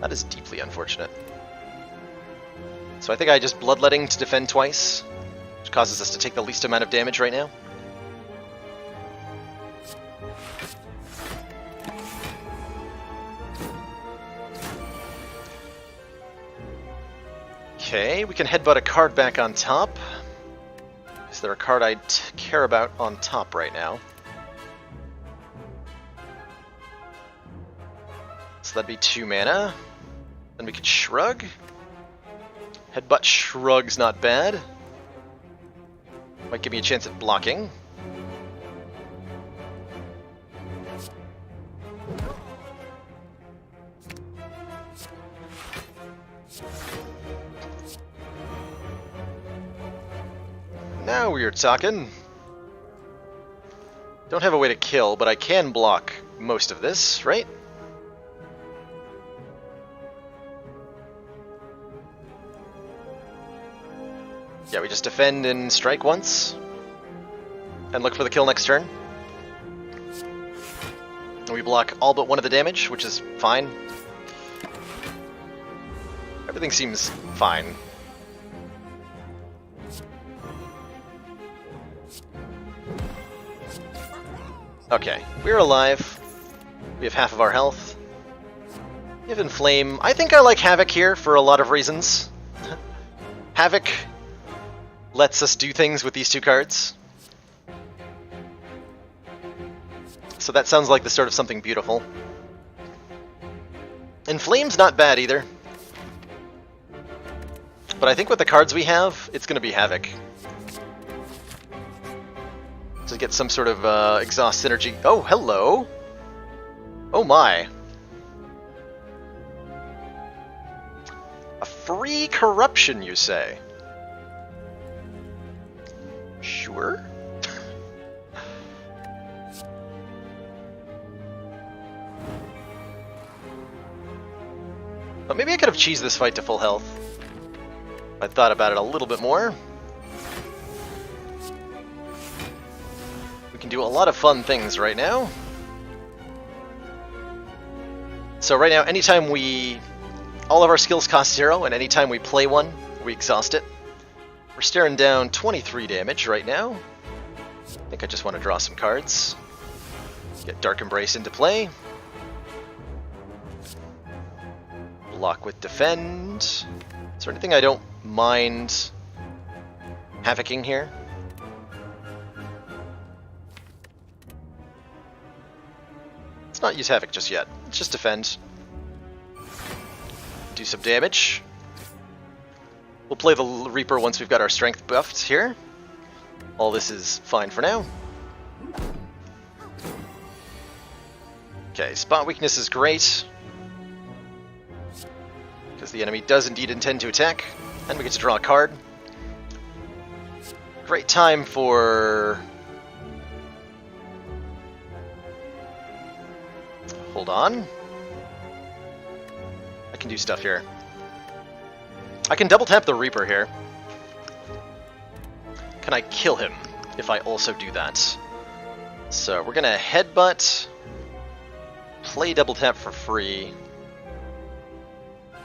[SPEAKER 1] That is deeply unfortunate. So I think I just Bloodletting to defend twice, which causes us to take the least amount of damage right now. Okay, we can headbutt a card back on top. Is there a card I care about on top right now? So that'd be 2 mana. Then we could Shrug. Headbutt Shrug's not bad. Might give me a chance at blocking. Now we're talking. Don't have a way to kill, but I can block most of this, right? Yeah, we just defend and strike once. And look for the kill next turn. And we block all but one of the damage, which is fine. Everything seems fine. Okay, we're alive. We have half of our health. We have Inflame. I think I like Havoc here for a lot of reasons. Havoc lets us do things with these 2 cards. So that sounds like the start of something beautiful. Inflame's not bad either. But I think with the cards we have, it's going to be Havoc. To get some sort of exhaust synergy. Oh, hello! Oh my. A free corruption, you say? Sure. But maybe I could have cheesed this fight to full health. If I thought about it a little bit more. We can do a lot of fun things right now. So right now, anytime all of our skills cost 0, and anytime we play one, we exhaust it. We're staring down 23 damage right now. I think I just want to draw some cards. Get Dark Embrace into play. Block with Defend. Is there anything I don't mind havocing here? Let's not use Havoc just yet. Let's just defend. Do some damage. We'll play the Reaper once we've got our strength buffed here. All this is fine for now. Okay, spot weakness is great, because the enemy does indeed intend to attack, and we get to draw a card. Great time for... Hold on. I can do stuff here. I can double tap the Reaper here. Can I kill him if I also do that? So we're gonna headbutt, play double tap for free,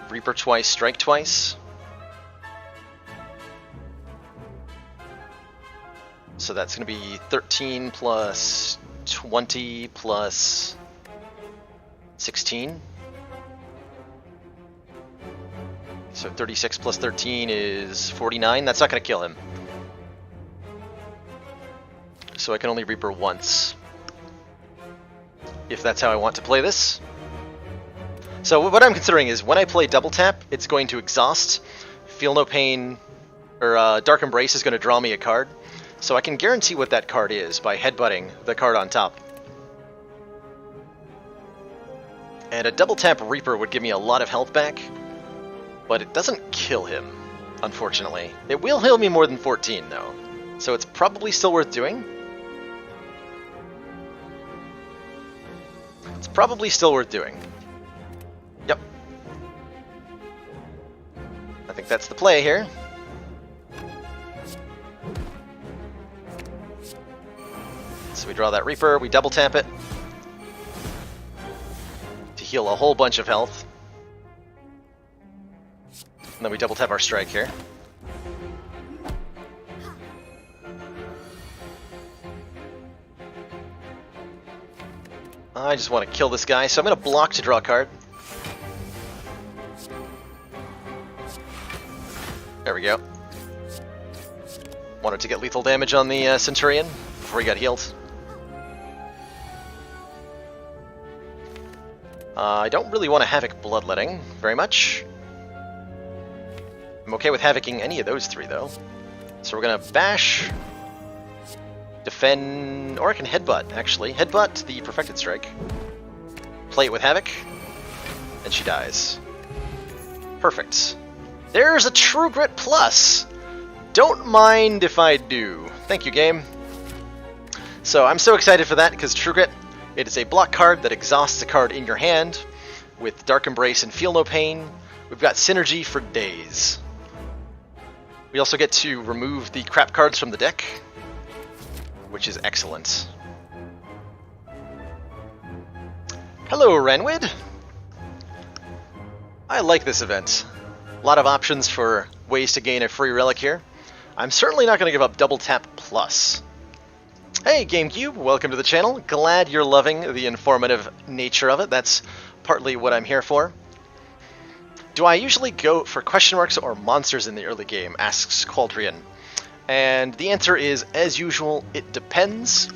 [SPEAKER 1] Reaper twice, strike twice. So that's gonna be 13 plus 20 plus 16. So 36 plus 13 is 49. That's not going to kill him. So I can only Reaper once, if that's how I want to play this. So what I'm considering is when I play double tap, it's going to exhaust. Feel No Pain, or Dark Embrace is going to draw me a card. So I can guarantee what that card is by headbutting the card on top. And a double tap Reaper would give me a lot of health back, but it doesn't kill him, unfortunately. It will heal me more than 14, though, so it's probably still worth doing. It's probably still worth doing. Yep. I think that's the play here. So we draw that Reaper, we double tap it to heal a whole bunch of health. And then we double tap our strike here. I just want to kill this guy, so I'm going to block to draw a card. There we go. Wanted to get lethal damage on the Centurion before he got healed. I don't really want to Havoc Bloodletting very much. I'm okay with Havocing any of those three, though. So we're going to bash, defend, or I can headbutt, actually. Headbutt the Perfected Strike. Play it with Havoc, and she dies. Perfect. There's a True Grit Plus! Don't mind if I do. Thank you, game. So I'm so excited for that, because True Grit, it is a block card that exhausts a card in your hand with Dark Embrace and Feel No Pain. We've got synergy for days. We also get to remove the crap cards from the deck, which is excellent. Hello, Renwid! I like this event. A lot of options for ways to gain a free relic here. I'm certainly not going to give up Double Tap Plus. Hey, GameCube, welcome to the channel. Glad you're loving the informative nature of it. That's partly what I'm here for. Do I usually go for question marks or monsters in the early game, asks Qualdrian. And the answer is, as usual, it depends.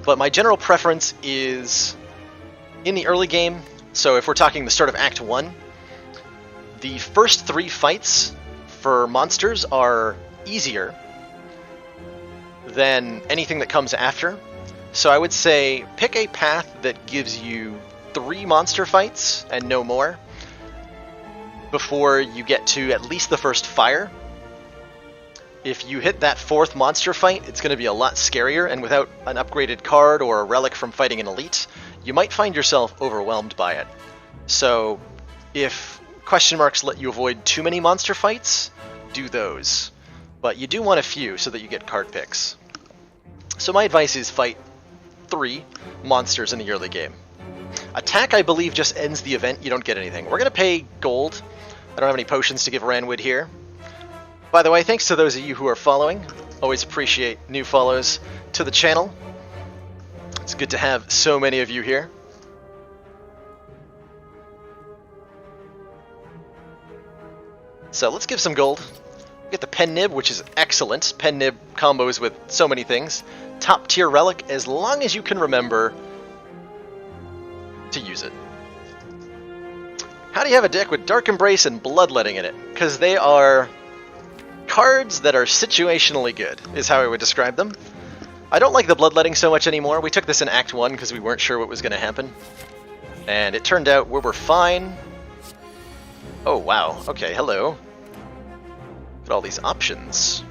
[SPEAKER 1] But my general preference is in the early game. So if we're talking the start of Act 1, the first 3 fights for monsters are easier than anything that comes after. So I would say pick a path that gives you 3 monster fights and no more before you get to at least the first fire. If you hit that 4th monster fight, it's going to be a lot scarier, and without an upgraded card or a relic from fighting an elite, you might find yourself overwhelmed by it. So if question marks let you avoid too many monster fights, do those. But you do want a few so that you get card picks. So my advice is fight 3 monsters in the early game. Attack, I believe, just ends the event. You don't get anything. We're going to pay gold. I don't have any potions to give Ranwood here. By the way, thanks to those of you who are following. Always appreciate new follows. to the channel. It's good to have so many of you here. So let's give some gold. Get the pen nib, which is excellent. Pen nib combos with so many things. Top tier relic, as long as you can remember to use it. How do you have a deck with Dark Embrace and Bloodletting in it? Because they are cards that are situationally good, is how I would describe them. I don't like the Bloodletting so much anymore. We took this in Act 1 because we weren't sure what was going to happen. And it turned out we were fine. Oh, wow. Okay, hello. Look at all these options.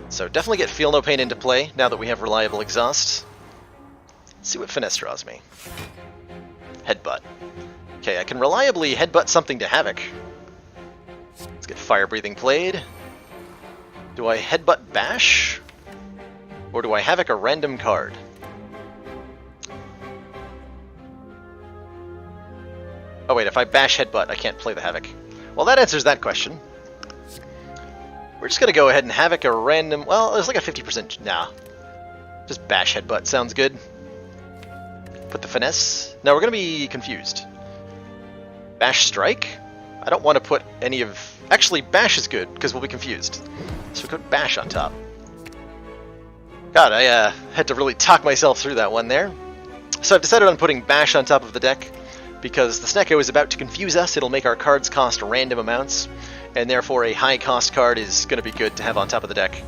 [SPEAKER 1] So definitely get Feel No Pain into play now that we have Reliable Exhaust. Let's see what Finesse draws me. Headbutt. Okay, I can reliably headbutt something to Havoc. Let's get Fire Breathing played. Do I headbutt Bash? Or do I Havoc a random card? Oh wait, if I bash headbutt, I can't play the Havoc. Well, that answers that question. We're just gonna go ahead and Havoc a random... Well, there's like a 50%... Nah. Just bash headbutt sounds good. Put the Finesse... No, we're gonna be confused. Bash Strike? I don't want to put any of... Actually, Bash is good, because we'll be confused. So we put Bash on top. God, I had to really talk myself through that one there. So I've decided on putting Bash on top of the deck, because the Snecko is about to confuse us. It'll make our cards cost random amounts, and therefore a high cost card is going to be good to have on top of the deck.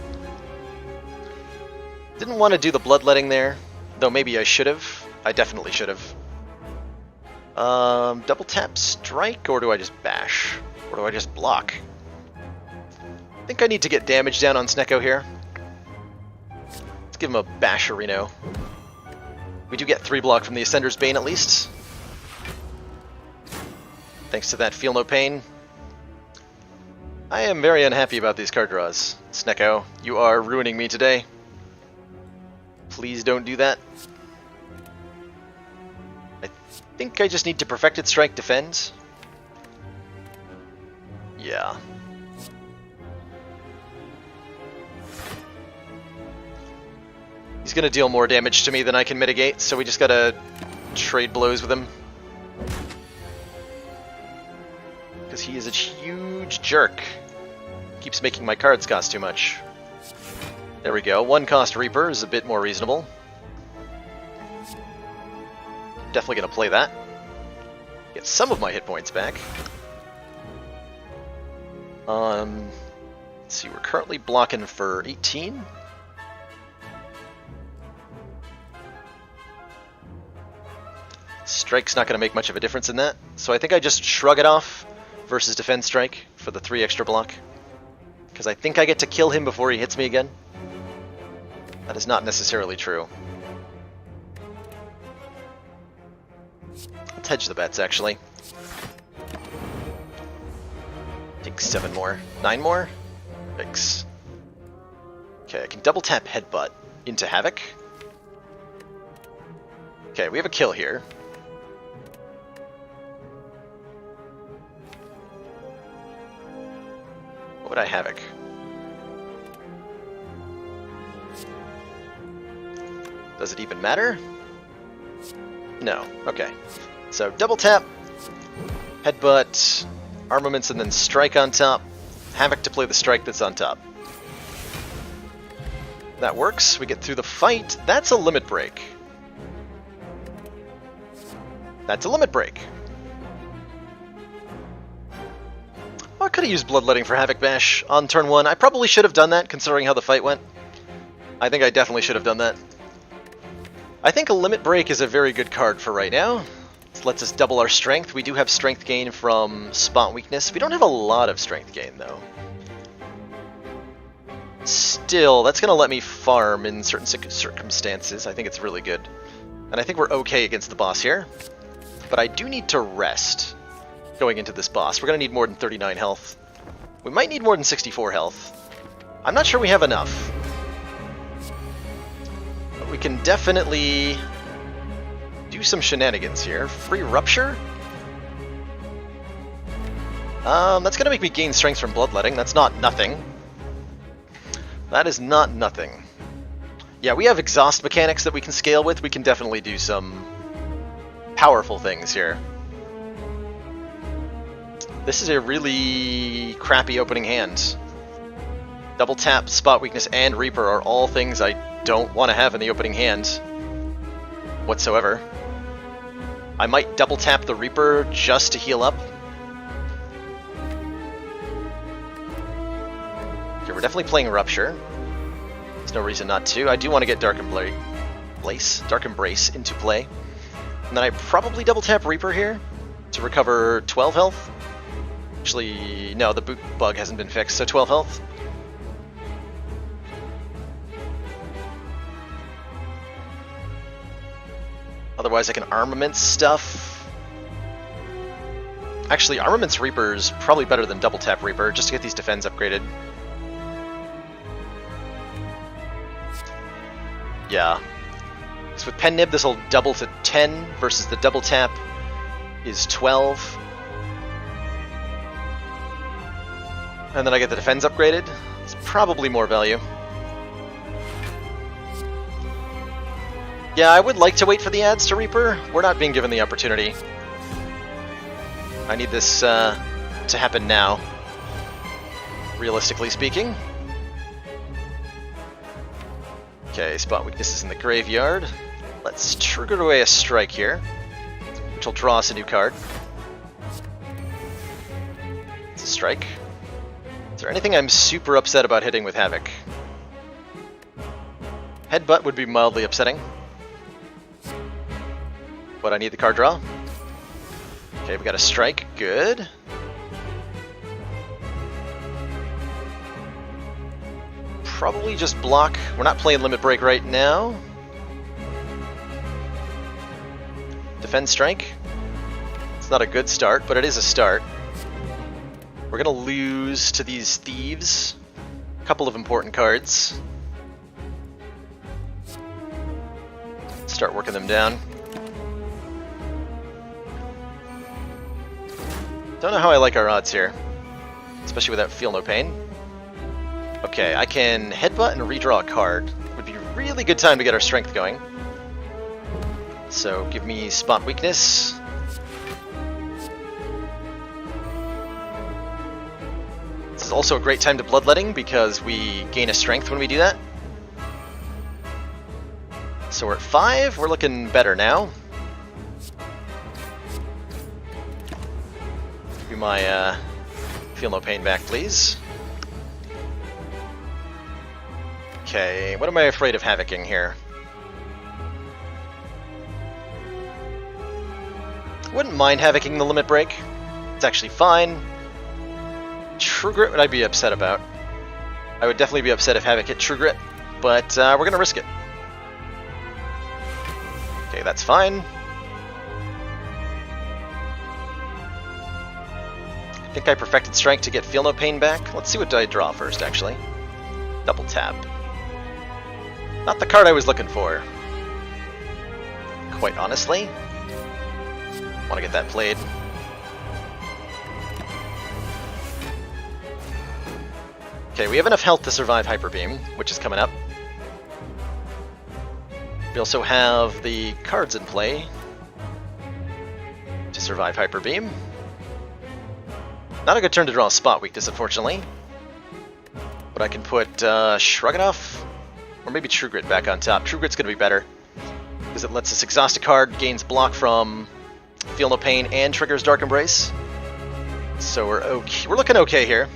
[SPEAKER 1] Didn't want to do the Bloodletting there, though maybe I should have. I definitely should have. Double tap Strike, or do I just Bash? Or do I just block? I think I need to get damage down on Snecko here. Let's give him a Basherino. We do get 3 block from the Ascender's Bane at least. Thanks to that Feel No Pain. I am very unhappy about these card draws. Snecko, you are ruining me today. Please don't do that. I think I just need to Perfected Strike defend. Yeah. He's gonna deal more damage to me than I can mitigate, so we just gotta trade blows with him. Because he is a huge jerk. Keeps making my cards cost too much. There we go. 1 cost Reaper is a bit more reasonable. Definitely gonna play that. Get some of my hit points back. Let's see, we're currently blocking for 18. Strike's not going to make much of a difference in that, so I think I just shrug it off versus Defend Strike for the 3 extra block. Because I think I get to kill him before he hits me again. That is not necessarily true. Let's hedge the bets, actually. Take 7 more. 9 more? Yikes. Okay, I can double tap Headbutt into Havoc. Okay, we have a kill here. What would I Havoc? Does it even matter? No. Okay. So double tap, Headbutt, Armaments, and then Strike on top. Havoc to play the Strike that's on top. That works. We get through the fight. That's a Limit Break. That's a Limit Break. Well, I could have used Bloodletting for Havoc Bash on turn 1. I probably should have done that, considering how the fight went. I think I definitely should have done that. I think a Limit Break is a very good card for right now. It lets us double our strength. We do have strength gain from Spot Weakness. We don't have a lot of strength gain, though. Still, that's going to let me farm in certain circumstances. I think it's really good. And I think we're okay against the boss here. But I do need to rest going into this boss. We're going to need more than 39 health. We might need more than 64 health. I'm not sure we have enough. But we can definitely do some shenanigans here. Free Rupture? That's going to make me gain strength from Bloodletting. That's not nothing. That is not nothing. Yeah, we have exhaust mechanics that we can scale with. We can definitely do some powerful things here. This is a really crappy opening hand. Double tap, spot weakness, and Reaper are all things I don't want to have in the opening hand whatsoever. I might double tap the Reaper just to heal up. Okay, we're definitely playing Rupture. There's no reason not to. I do want to get Dark Embrace into play. And then I probably double tap Reaper here to recover 12 health. Actually, no, the boot bug hasn't been fixed, so 12 health. Otherwise, I can Armaments stuff. Actually, Armaments Reaper's probably better than double tap Reaper, just to get these defense upgraded. Yeah. So with Pen Nib, this will double to 10 versus the double tap is 12. And then I get the defense upgraded. It's probably more value. Yeah, I would like to wait for the ads to Reaper. We're not being given the opportunity. I need this to happen now, realistically speaking. Okay, spot weaknesses in the graveyard. Let's trigger away a strike here, which will draw us a new card. It's a strike. Is there anything I'm super upset about hitting with Havoc? Headbutt would be mildly upsetting. But I need the card draw. Okay, we got a strike. Good. Probably just block. We're not playing Limit Break right now. Defend Strike. It's not a good start, but it is a start. We're going to lose to these Thieves. A couple of important cards. Start working them down. Don't know how I like our odds here, especially without Feel No Pain. Okay, I can Headbutt and redraw a card. Would be a really good time to get our strength going. So give me Spot Weakness. This is also a great time to Bloodletting because we gain a strength when we do that. So we're at 5, we're looking better now. Give me my Feel No Pain back, please. Okay, what am I afraid of Havocing here? Wouldn't mind Havocing the Limit Break. It's actually fine. True Grit would I be upset about. I would definitely be upset if Havoc hit True Grit, but we're going to risk it. Okay, that's fine. I think I perfected Strength to get Feel No Pain back. Let's see what I draw first, actually. Double tap. Not the card I was looking for. Quite honestly. Want to get that played. Okay, we have enough health to survive Hyper Beam, which is coming up. We also have the cards in play to survive Hyper Beam. Not a good turn to draw a Spot Weakness, unfortunately. But I can put Shruganoff, or maybe True Grit back on top. True Grit's going to be better, because it lets us exhaust a card, gains block from Feel No Pain, and triggers Dark Embrace. So we're okay. We're looking okay here.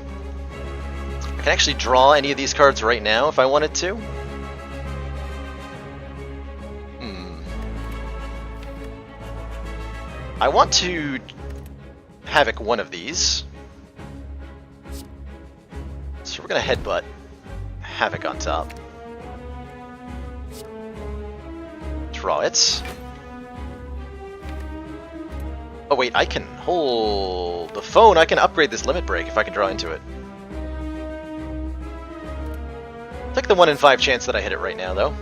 [SPEAKER 1] I can actually draw any of these cards right now if I wanted to. I want to Havoc one of these. So we're going to Headbutt Havoc on top. Draw it. Oh wait, I can hold the phone. I can upgrade this Limit Break if I can draw into it. Take the 1 in 5 chance that I hit it right now, though.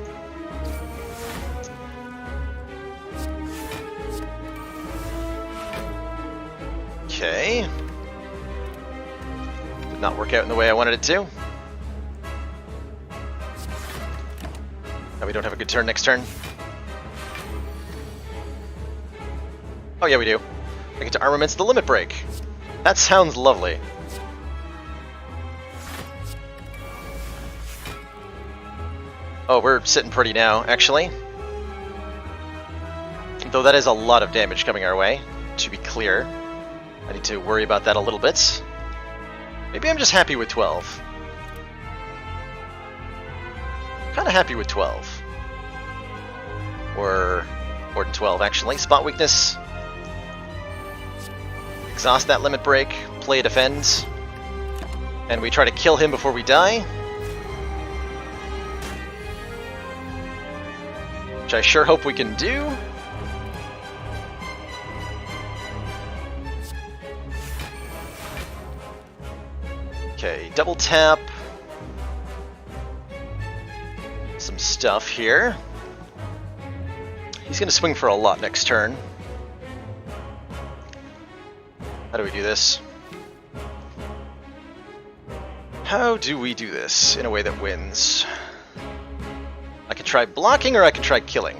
[SPEAKER 1] Okay. Did not work out in the way I wanted it to. Oh, we don't have a good turn next turn. Oh yeah, we do. I get to armaments the limit break. That sounds lovely. Oh, we're sitting pretty now, actually. Though that is a lot of damage coming our way, to be clear. I need to worry about that a little bit. Maybe I'm just happy with 12. Kind of happy with 12. Or more than 12, actually. Spot weakness. Exhaust that limit break. Play defends. And we try to kill him before we die. Which I sure hope we can do. Okay, double tap. Some stuff here. He's going to swing for a lot next turn. How do we do this? How do we do this in a way that wins? I could try blocking or I could try killing.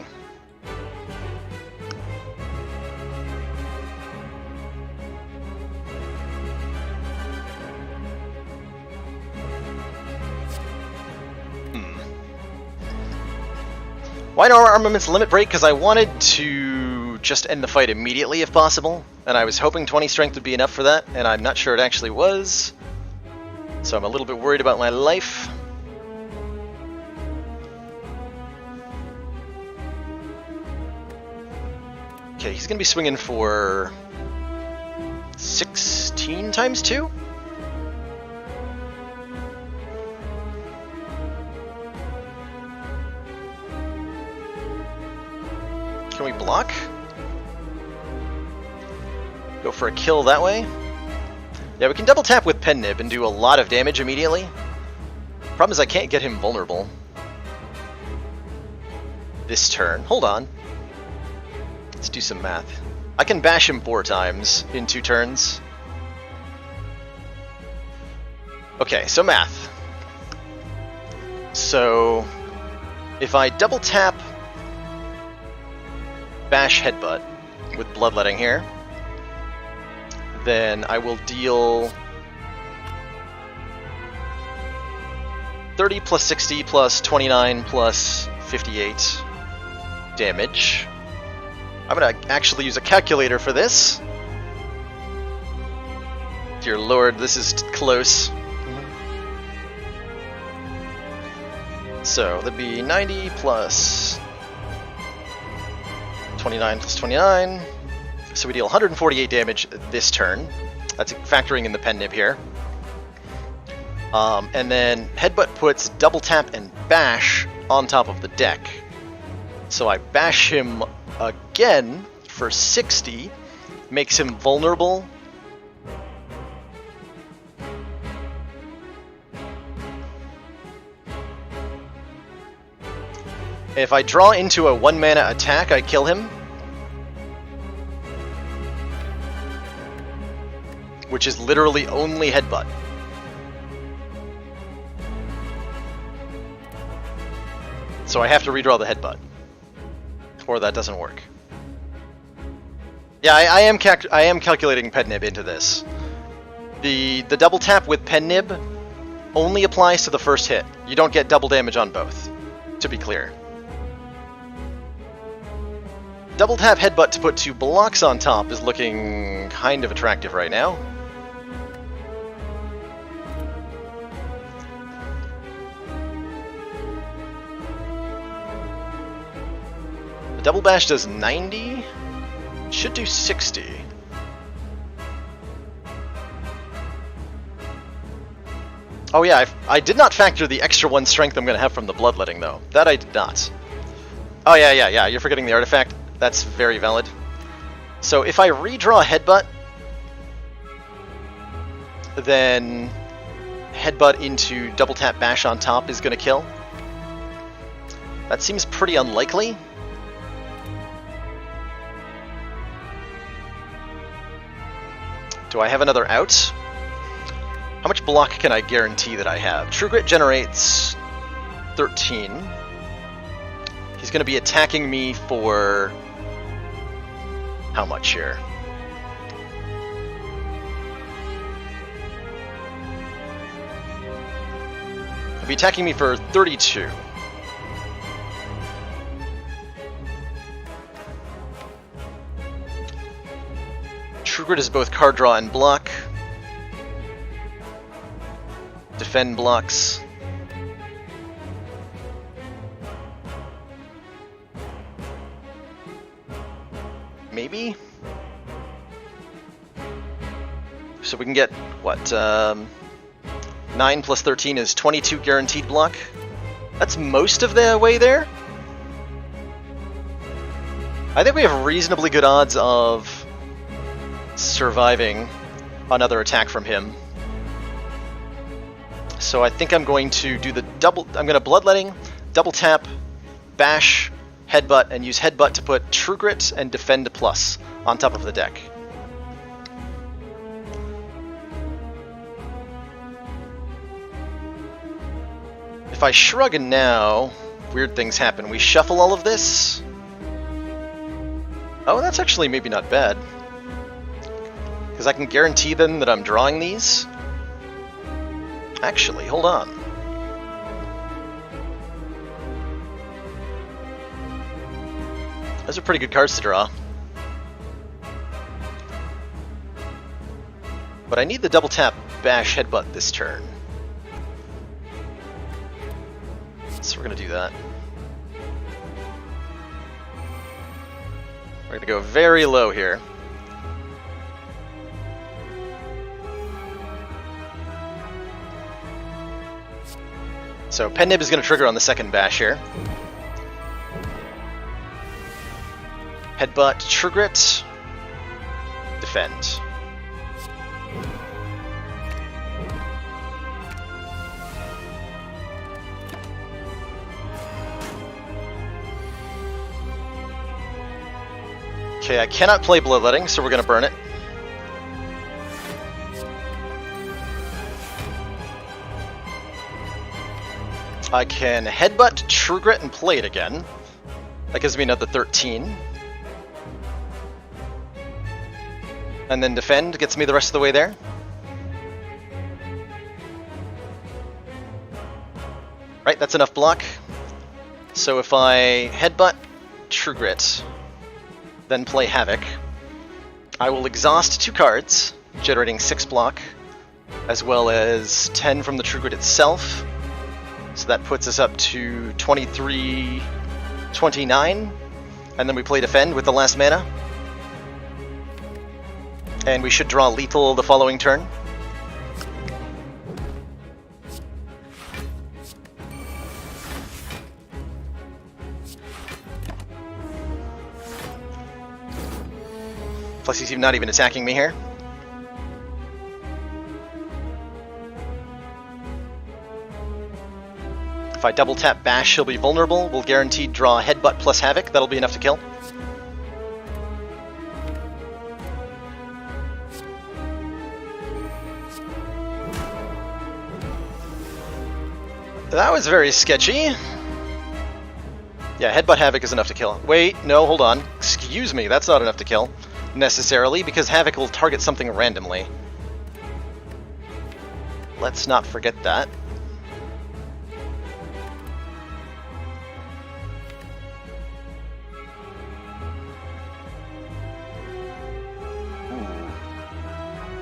[SPEAKER 1] Why no armaments limit break? Because I wanted to just end the fight immediately if possible, and I was hoping 20 strength would be enough for that, and I'm not sure it actually was. So I'm a little bit worried about my life. Okay, he's going to be swinging for 16 times 2? Can we block? Go for a kill that way? Yeah, we can double tap with Pen Nib and do a lot of damage immediately. Problem is I can't get him vulnerable this turn. Hold on. Let's do some math. I can bash him 4 times in 2 turns. Okay, so math. So if I double tap bash headbutt with bloodletting here, then I will deal 30 plus 60 plus 29 plus 58 damage. I'm gonna actually use a calculator for this. Dear Lord, this is close. So that'd be 90 plus 29 plus 29. So we deal 148 damage this turn. That's factoring in the Pen Nib here. And then Headbutt puts double tap and bash on top of the deck. So I bash him again for 60, makes him vulnerable. If I draw into a 1-mana attack, I kill him. Which is literally only Headbutt. So I have to redraw the Headbutt. Or that doesn't work. Yeah, I am calculating Pen Nib into this. The double tap with Pen Nib only applies to the first hit. You don't get double damage on both, to be clear. Double tap Headbutt to put 2 blocks on top is looking kind of attractive right now. The double bash does 90. Should do 60. Oh yeah, I did not factor the extra 1 strength I'm going to have from the bloodletting though. That I did not. Oh yeah, you're forgetting the artifact. That's very valid. So if I redraw Headbutt, then Headbutt into double tap bash on top is going to kill. That seems pretty unlikely. Do I have another out? How much block can I guarantee that I have? True Grit generates 13. He's going to be attacking me for... how much here? He'll be attacking me for 32. True Grit is both card draw and block. Defend blocks. Maybe? So we can get, what, 9 plus 13 is 22 guaranteed block. That's most of the way there. I think we have reasonably good odds of surviving another attack from him. So I think I'm going to do the double... I'm going to Bloodletting, double tap, bash, headbutt, and use headbutt to put True Grit and Defend Plus on top of the deck. If I shrug and now, weird things happen. We shuffle all of this. Oh, that's actually maybe not bad. Because I can guarantee then that I'm drawing these. Actually, hold on. Those are pretty good cards to draw. But I need the double tap bash headbutt this turn. So we're going to do that. We're going to go very low here. So Pen Nib is going to trigger on the second bash here. Headbutt, True Grit, Defend. Okay, I cannot play Bloodletting, so we're going to burn it. I can Headbutt, True Grit, and play it again. That gives me another 13. And then Defend gets me the rest of the way there. Right, that's enough block. So if I Headbutt, True Grit, then play Havoc, I will exhaust 2 cards, generating 6 block, as well as 10 from the True Grit itself. So that puts us up to 23, 29, and then we play Defend with the last mana. And we should draw Lethal the following turn. Plus he's not even attacking me here. If I double tap Bash, he'll be vulnerable. We'll guaranteed draw Headbutt plus Havoc. That'll be enough to kill. That was very sketchy. Yeah, Headbutt Havoc is enough to kill. Wait, no, hold on. Excuse me, that's not enough to kill, necessarily, because Havoc will target something randomly. Let's not forget that.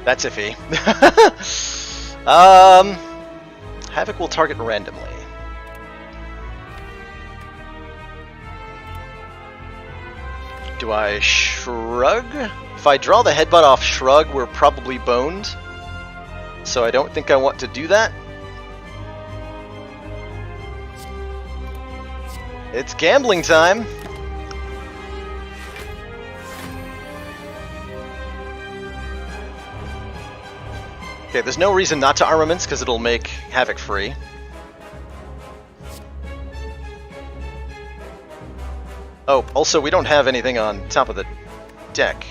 [SPEAKER 1] That's iffy. Havoc will target randomly. Do I shrug? If I draw the headbutt off shrug, we're probably boned. So I don't think I want to do that. It's gambling time. Okay, there's no reason not to armaments because it'll make Havoc free. Oh, also we don't have anything on top of the deck.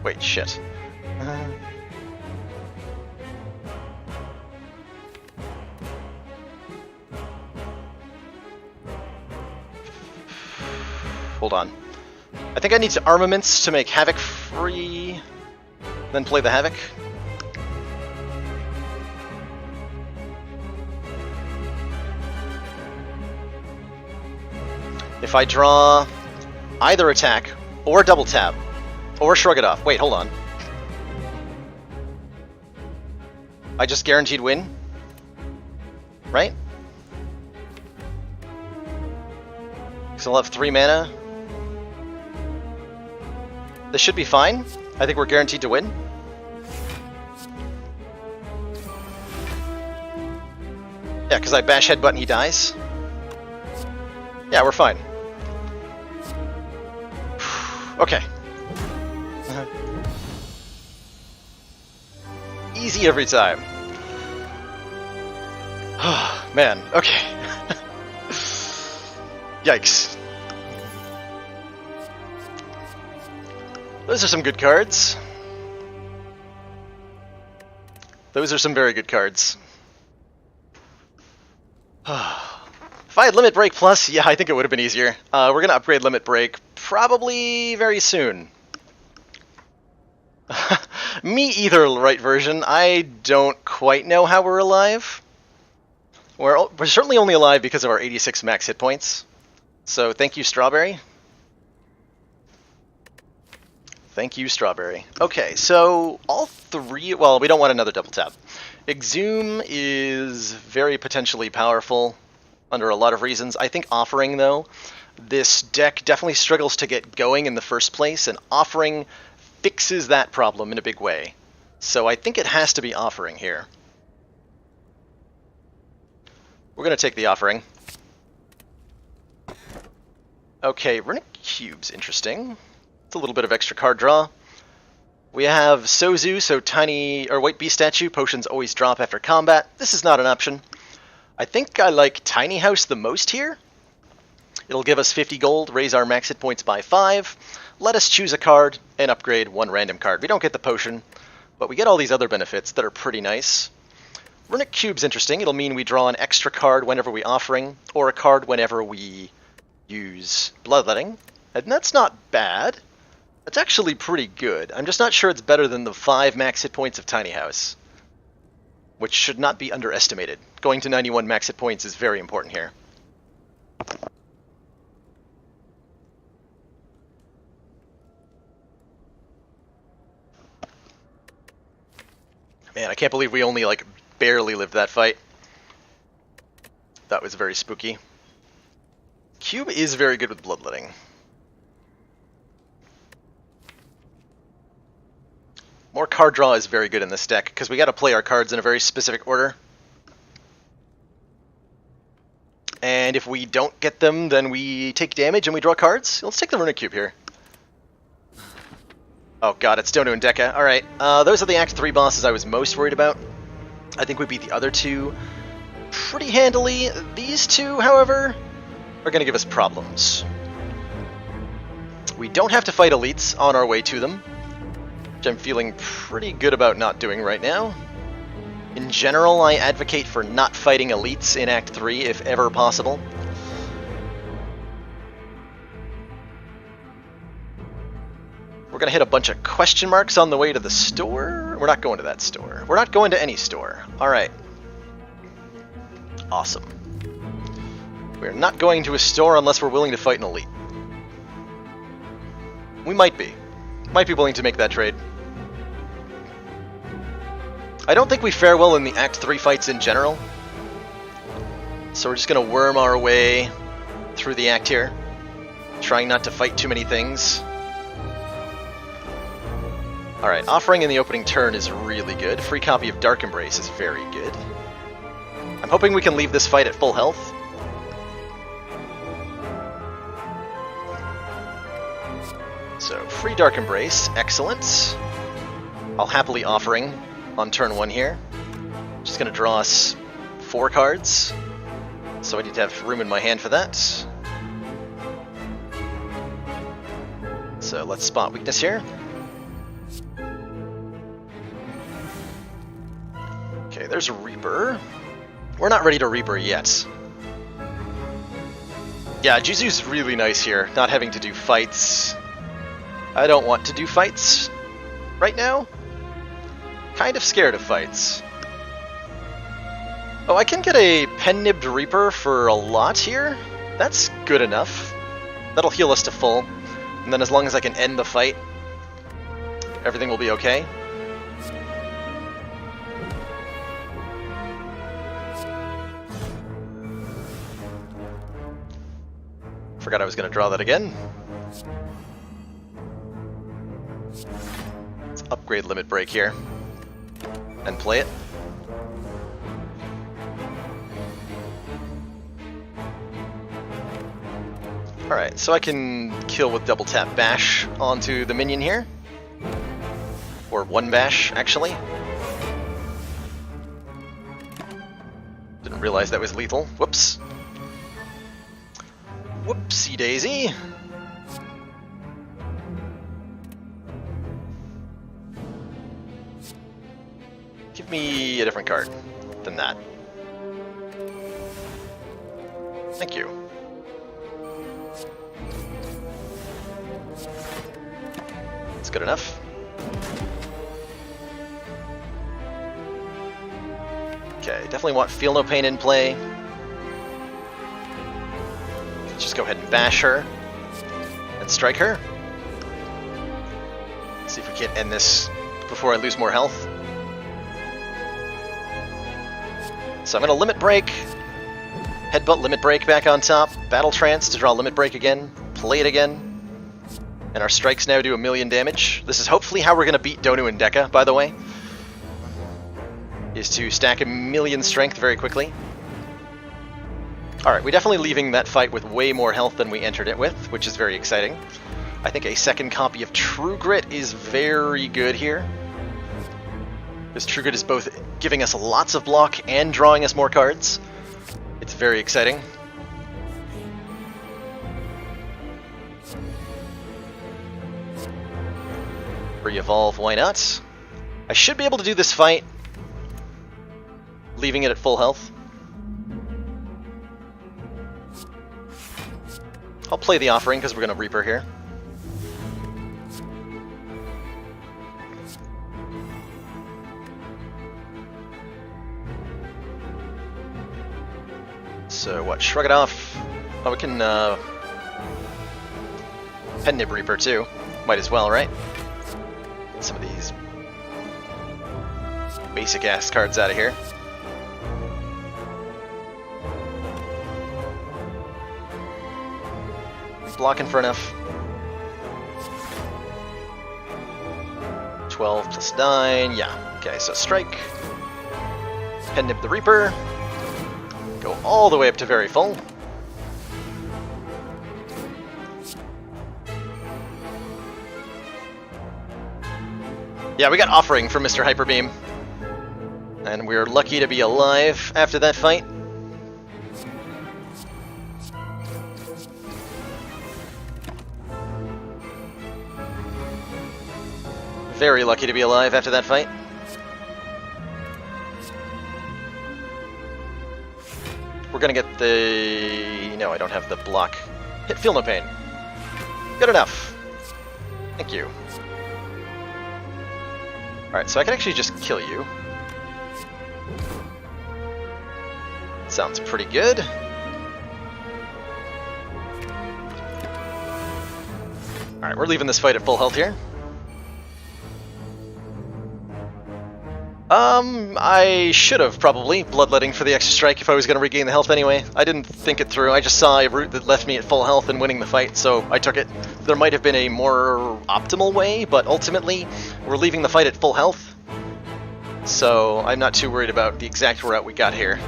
[SPEAKER 1] Wait, shit. hold on. I think I need to armaments to make Havoc free, then play the Havoc. If I draw either attack, or double tap, or shrug it off. Wait, hold on. I just guaranteed win? Right? Because I'll have 3 mana. This should be fine. I think we're guaranteed to win. Yeah, because I bash headbutt and he dies. Yeah, we're fine. Okay. Easy every time. Man, okay. Yikes. Those are some good cards. Those are some very good cards. If I had Limit Break Plus, yeah, I think it would have been easier. We're going to upgrade Limit Break probably very soon. Me either, right version. I don't quite know how we're alive. We're certainly only alive because of our 86 max hit points. So thank you, Strawberry. Thank you, Strawberry. Okay, so all 3... Well, we don't want another double tap. Exhume is very potentially powerful under a lot of reasons. I think Offering, though, this deck definitely struggles to get going in the first place, and Offering fixes that problem in a big way. So I think it has to be Offering here. We're going to take the Offering. Okay, Runic Cube's interesting. It's a little bit of extra card draw. We have Sozu, so tiny, or White Beast Statue. Potions always drop after combat. This is not an option. I think I like Tiny House the most here. It'll give us 50 gold, raise our max hit points by 5, let us choose a card, and upgrade 1 random card. We don't get the potion, but we get all these other benefits that are pretty nice. Runic Cube's interesting. It'll mean we draw an extra card whenever we Offering, or a card whenever we use Bloodletting. And that's not bad. That's actually pretty good. I'm just not sure it's better than the 5 max hit points of Tiny House, which should not be underestimated. Going to 91 max hit points is very important here. Man, I can't believe we only, like, barely lived that fight. That was very spooky. Cube is very good with Bloodletting. More card draw is very good in this deck, because we got to play our cards in a very specific order. And if we don't get them, then we take damage and we draw cards. Let's take the Runic Cube here. Oh god, it's Donu and Deka. Alright, those are the Act 3 bosses I was most worried about. I think we beat the other 2 pretty handily. These 2, however, are going to give us problems. We don't have to fight elites on our way to them, which I'm feeling pretty good about not doing right now. In general, I advocate for not fighting elites in Act 3 if ever possible. We're going to hit a bunch of question marks on the way to the store. We're not going to that store. We're not going to any store. Alright. Awesome. We're not going to a store unless we're willing to fight an elite. We might be. Might be willing to make that trade. I don't think we fare well in the Act 3 fights in general. So we're just going to worm our way through the act here. Trying not to fight too many things. Alright, Offering in the opening turn is really good. Free copy of Dark Embrace is very good. I'm hoping we can leave this fight at full health. So, free Dark Embrace, excellent. I'll happily Offering on turn 1 here. Just gonna draw us 4 cards. So I need to have room in my hand for that. So let's spot weakness here. Okay, there's a Reaper. We're not ready to Reaper yet. Yeah, Jizu's really nice here, not having to do fights. I don't want to do fights right now. Kind of scared of fights. Oh, I can get a Pen-Nibbed Reaper for a lot here. That's good enough. That'll heal us to full. And then as long as I can end the fight, everything will be okay. Forgot I was going to draw that again. Let's upgrade Limit Break here and play it. Alright, so I can kill with double tap bash onto the minion here. Or one bash, actually. Didn't realize that was lethal. Whoops. Whoopsie daisy. Give me a different card than that. Thank you. That's good enough. Okay, definitely want Feel No Pain in play. Let's just go ahead and bash her and strike her. See if we can't end this before I lose more health. So I'm going to Limit Break, Headbutt Limit Break back on top, Battle Trance to draw Limit Break again, play it again, and our strikes now do 1,000,000 damage. This is hopefully how we're going to beat Donu and Deka, by the way, is to stack 1,000,000 strength very quickly. Alright, we're definitely leaving that fight with way more health than we entered it with, which is very exciting. I think a second copy of True Grit is very good here. Because True Grit is both giving us lots of block and drawing us more cards. It's very exciting. Re-evolve, why not? I should be able to do this fight, leaving it at full health. I'll play the offering because we're going to Reaper here. So what, shrug it off? Oh, we can Pen-Nib Reaper too. Might as well, right? Get some of these basic ass cards out of here. Blocking for enough. 12 plus 9, yeah. Okay, so strike. Pen-Nib the Reaper. Go all the way up to very full. Yeah, we got Offering from Mr. Hyper Beam. And we're lucky to be alive after that fight. Very lucky to be alive after that fight. We're gonna get the... No, I don't have the block. Hit Feel No Pain. Good enough. Thank you. Alright, so I can actually just kill you. Sounds pretty good. Alright, we're leaving this fight at full health here. I should have probably bloodletting for the extra strike if I was going to regain the health anyway. I didn't think it through. I just saw a route that left me at full health and winning the fight, so I took it. There might have been a more optimal way, but ultimately, we're leaving the fight at full health. So I'm not too worried about the exact route we got here.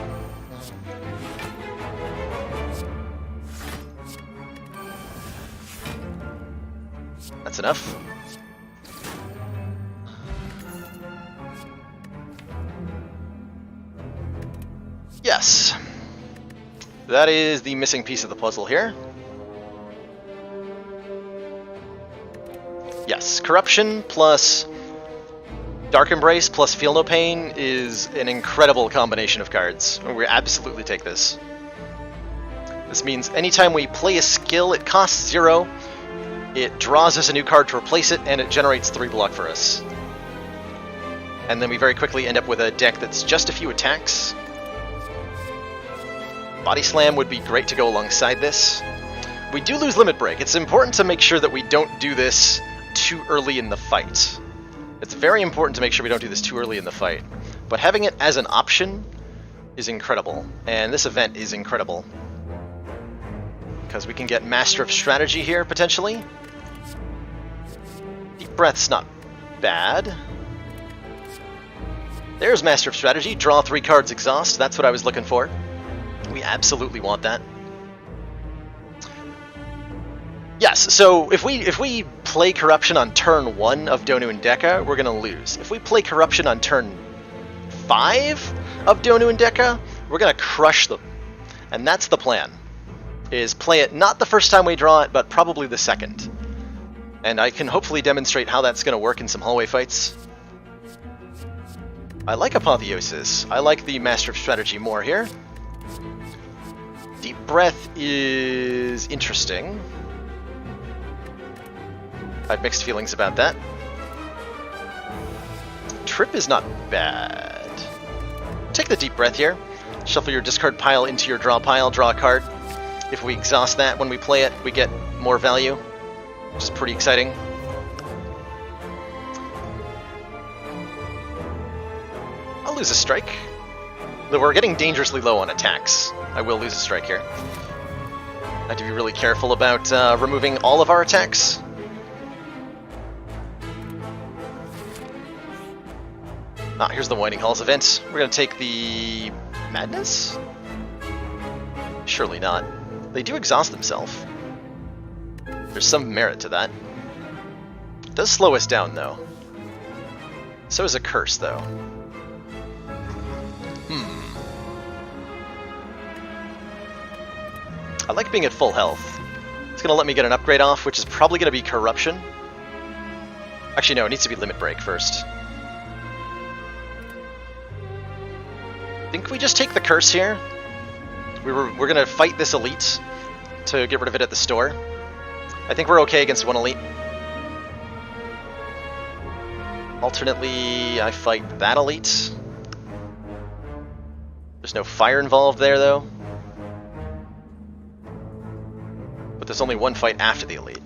[SPEAKER 1] That's enough. Yes. That is the missing piece of the puzzle here. Yes, Corruption plus Dark Embrace plus Feel No Pain is an incredible combination of cards. We absolutely take this. This means anytime we play a skill, it costs 0, it draws us a new card to replace it, and it generates 3 block for us. And then we very quickly end up with a deck that's just a few attacks. Body Slam would be great to go alongside this. We do lose Limit Break. It's important to make sure that we don't do this too early in the fight. It's very important to make sure we don't do this too early in the fight. But having it as an option is incredible. And this event is incredible. Because we can get Master of Strategy here, potentially. Deep Breath's not bad. There's Master of Strategy. Draw 3 cards, exhaust. That's what I was looking for. We absolutely want that. Yes, so if we play Corruption on turn 1 of Donu and Deka, we're going to lose. If we play Corruption on turn 5 of Donu and Deka, we're going to crush them. And that's the plan, is play it not the first time we draw it, but probably the second. And I can hopefully demonstrate how that's going to work in some hallway fights. I like Apotheosis. I like the Master of Strategy more here. Deep Breath is interesting. I have mixed feelings about that. Trip is not bad. Take the Deep Breath here. Shuffle your discard pile into your draw pile, draw a card. If we exhaust that when we play it, we get more value, which is pretty exciting. I'll lose a strike. Though we're getting dangerously low on attacks. I will lose a strike here. I have to be really careful about removing all of our attacks. Here's the Winding Halls event. We're going to take the Madness? Surely not. They do exhaust themselves. There's some merit to that. It does slow us down, though. So is a Curse, though. I like being at full health. It's going to let me get an upgrade off, which is probably going to be Corruption. Actually, no, it needs to be Limit Break first. I think we just take the Curse here. We're going to fight this Elite to get rid of it at the store. I think we're okay against one Elite. Alternately, I fight that Elite. There's no fire involved there, though. But there's only one fight after the Elite.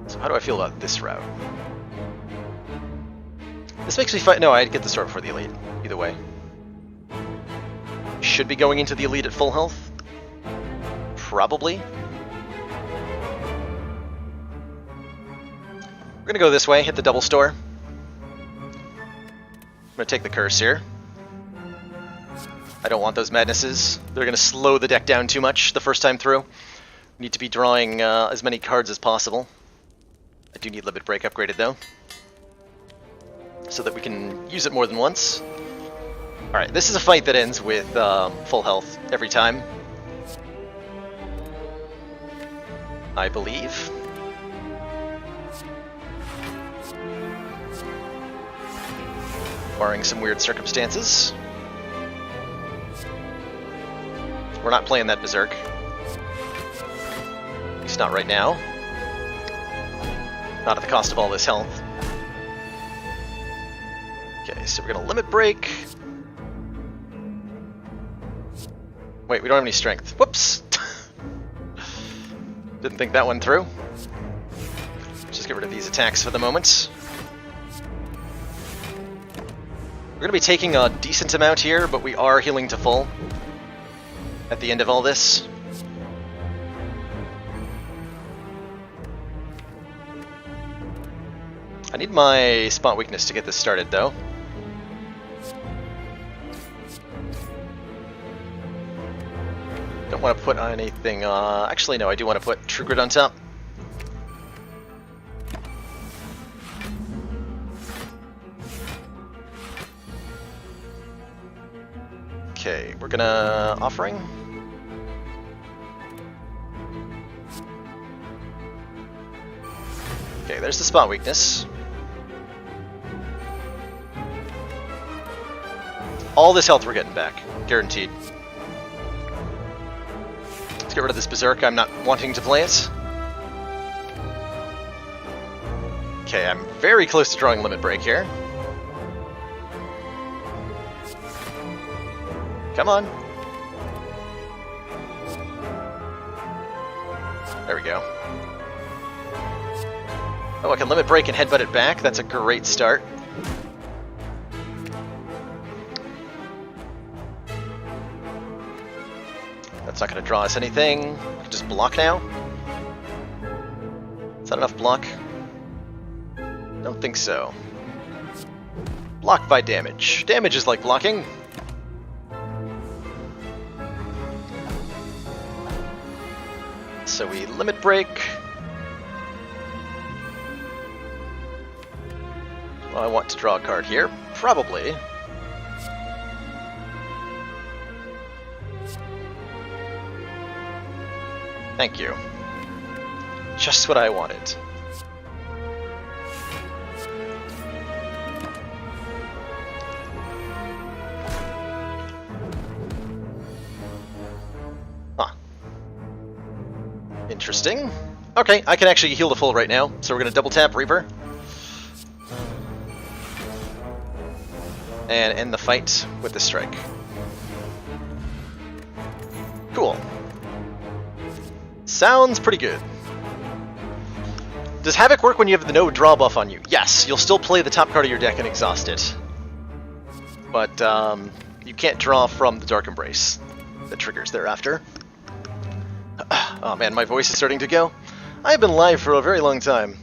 [SPEAKER 1] So how do I feel about this route? This makes me fight... No, I'd get the sword before the Elite. Either way. Should be going into the Elite at full health. Probably. We're gonna go this way, hit the double store. I'm gonna take the Curse here. I don't want those Madnesses. They're gonna slow the deck down too much the first time through. Need to be drawing as many cards as possible. I do need Limit Break upgraded though, so that we can use it more than once. Alright, this is a fight that ends with full health every time, I believe. Barring some weird circumstances. We're not playing that Berserk. At least not right now. Not at the cost of all this health. Okay, so we're gonna Limit Break. Wait, we don't have any strength. Whoops! Didn't think that one through. Just get rid of these attacks for the moment. We're gonna be taking a decent amount here, but we are healing to full at the end of all this. I need my spot weakness to get this started, though. Don't want to put anything... actually, no, I do want to put True Grit on top. Okay, we're gonna... Offering? Okay, there's the spot weakness. All this health we're getting back, guaranteed. Let's get rid of this Berserk. I'm not wanting to play it. Okay, I'm very close to drawing Limit Break here. Come on. There we go. Oh, I can Limit Break and headbutt it back. That's a great start. That's not going to draw us anything. We can just block now. Is that enough block? Don't think so. Block by damage. Damage is like blocking. So we Limit Break. Well, I want to draw a card here. Probably. Thank you. Just what I wanted. Huh. Interesting. Okay, I can actually heal the full right now, so we're gonna double tap Reaper. And end the fight with the strike. Cool. Sounds pretty good. Does Havoc work when you have the no draw buff on you? Yes, you'll still play the top card of your deck and exhaust it. But you can't draw from the Dark Embrace that triggers thereafter. Oh man, my voice is starting to go. I've been live for a very long time.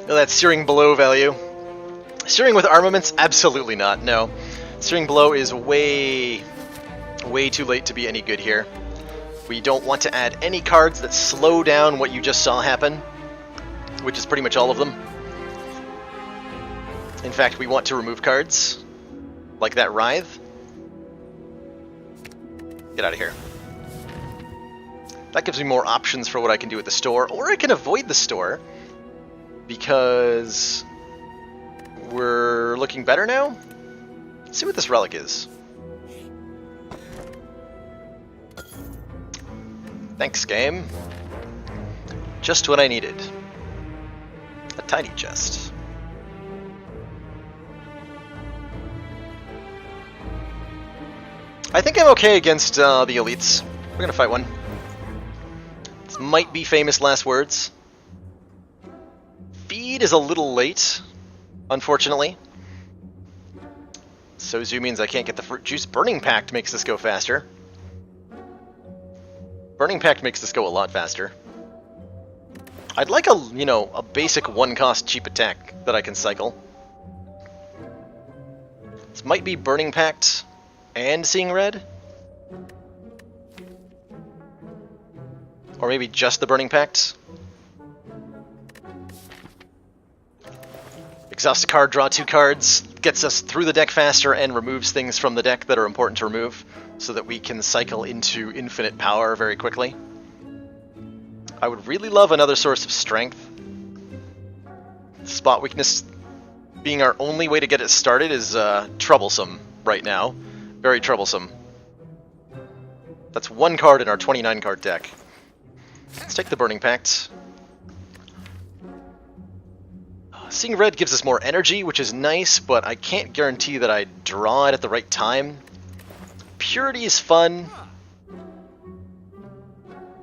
[SPEAKER 1] Oh, that's Searing Blow value. Searing with armaments? Absolutely not, no. Searing Blow is way too late to be any good here. We don't want to add any cards that slow down what you just saw happen, which is pretty much all of them. In fact, we want to remove cards, like that Writhe. Get out of here. That gives me more options for what I can do at the store, or I can avoid the store, because we're looking better now. Let's see what this relic is. Thanks, game. Just what I needed. A tiny chest. I think I'm okay against the elites. We're gonna fight one. This might be famous last words. Feed is a little late, unfortunately. Sozu means I can't get the fruit juice. Burning Pact makes this go faster. Burning Pact makes this go a lot faster. I'd like a basic 1-cost cheap attack that I can cycle. This might be Burning Pact and Seeing Red. Or maybe just the Burning Pact. Exhaust a card, draw 2 cards, gets us through the deck faster and removes things from the deck that are important to remove, so that we can cycle into infinite power very quickly. I would really love another source of strength. Spot weakness being our only way to get it started is troublesome right now. Very troublesome. That's 1 card in our 29 card deck. Let's take the Burning Pact. Seeing Red gives us more energy, which is nice, but I can't guarantee that I draw it at the right time. Purity is fun.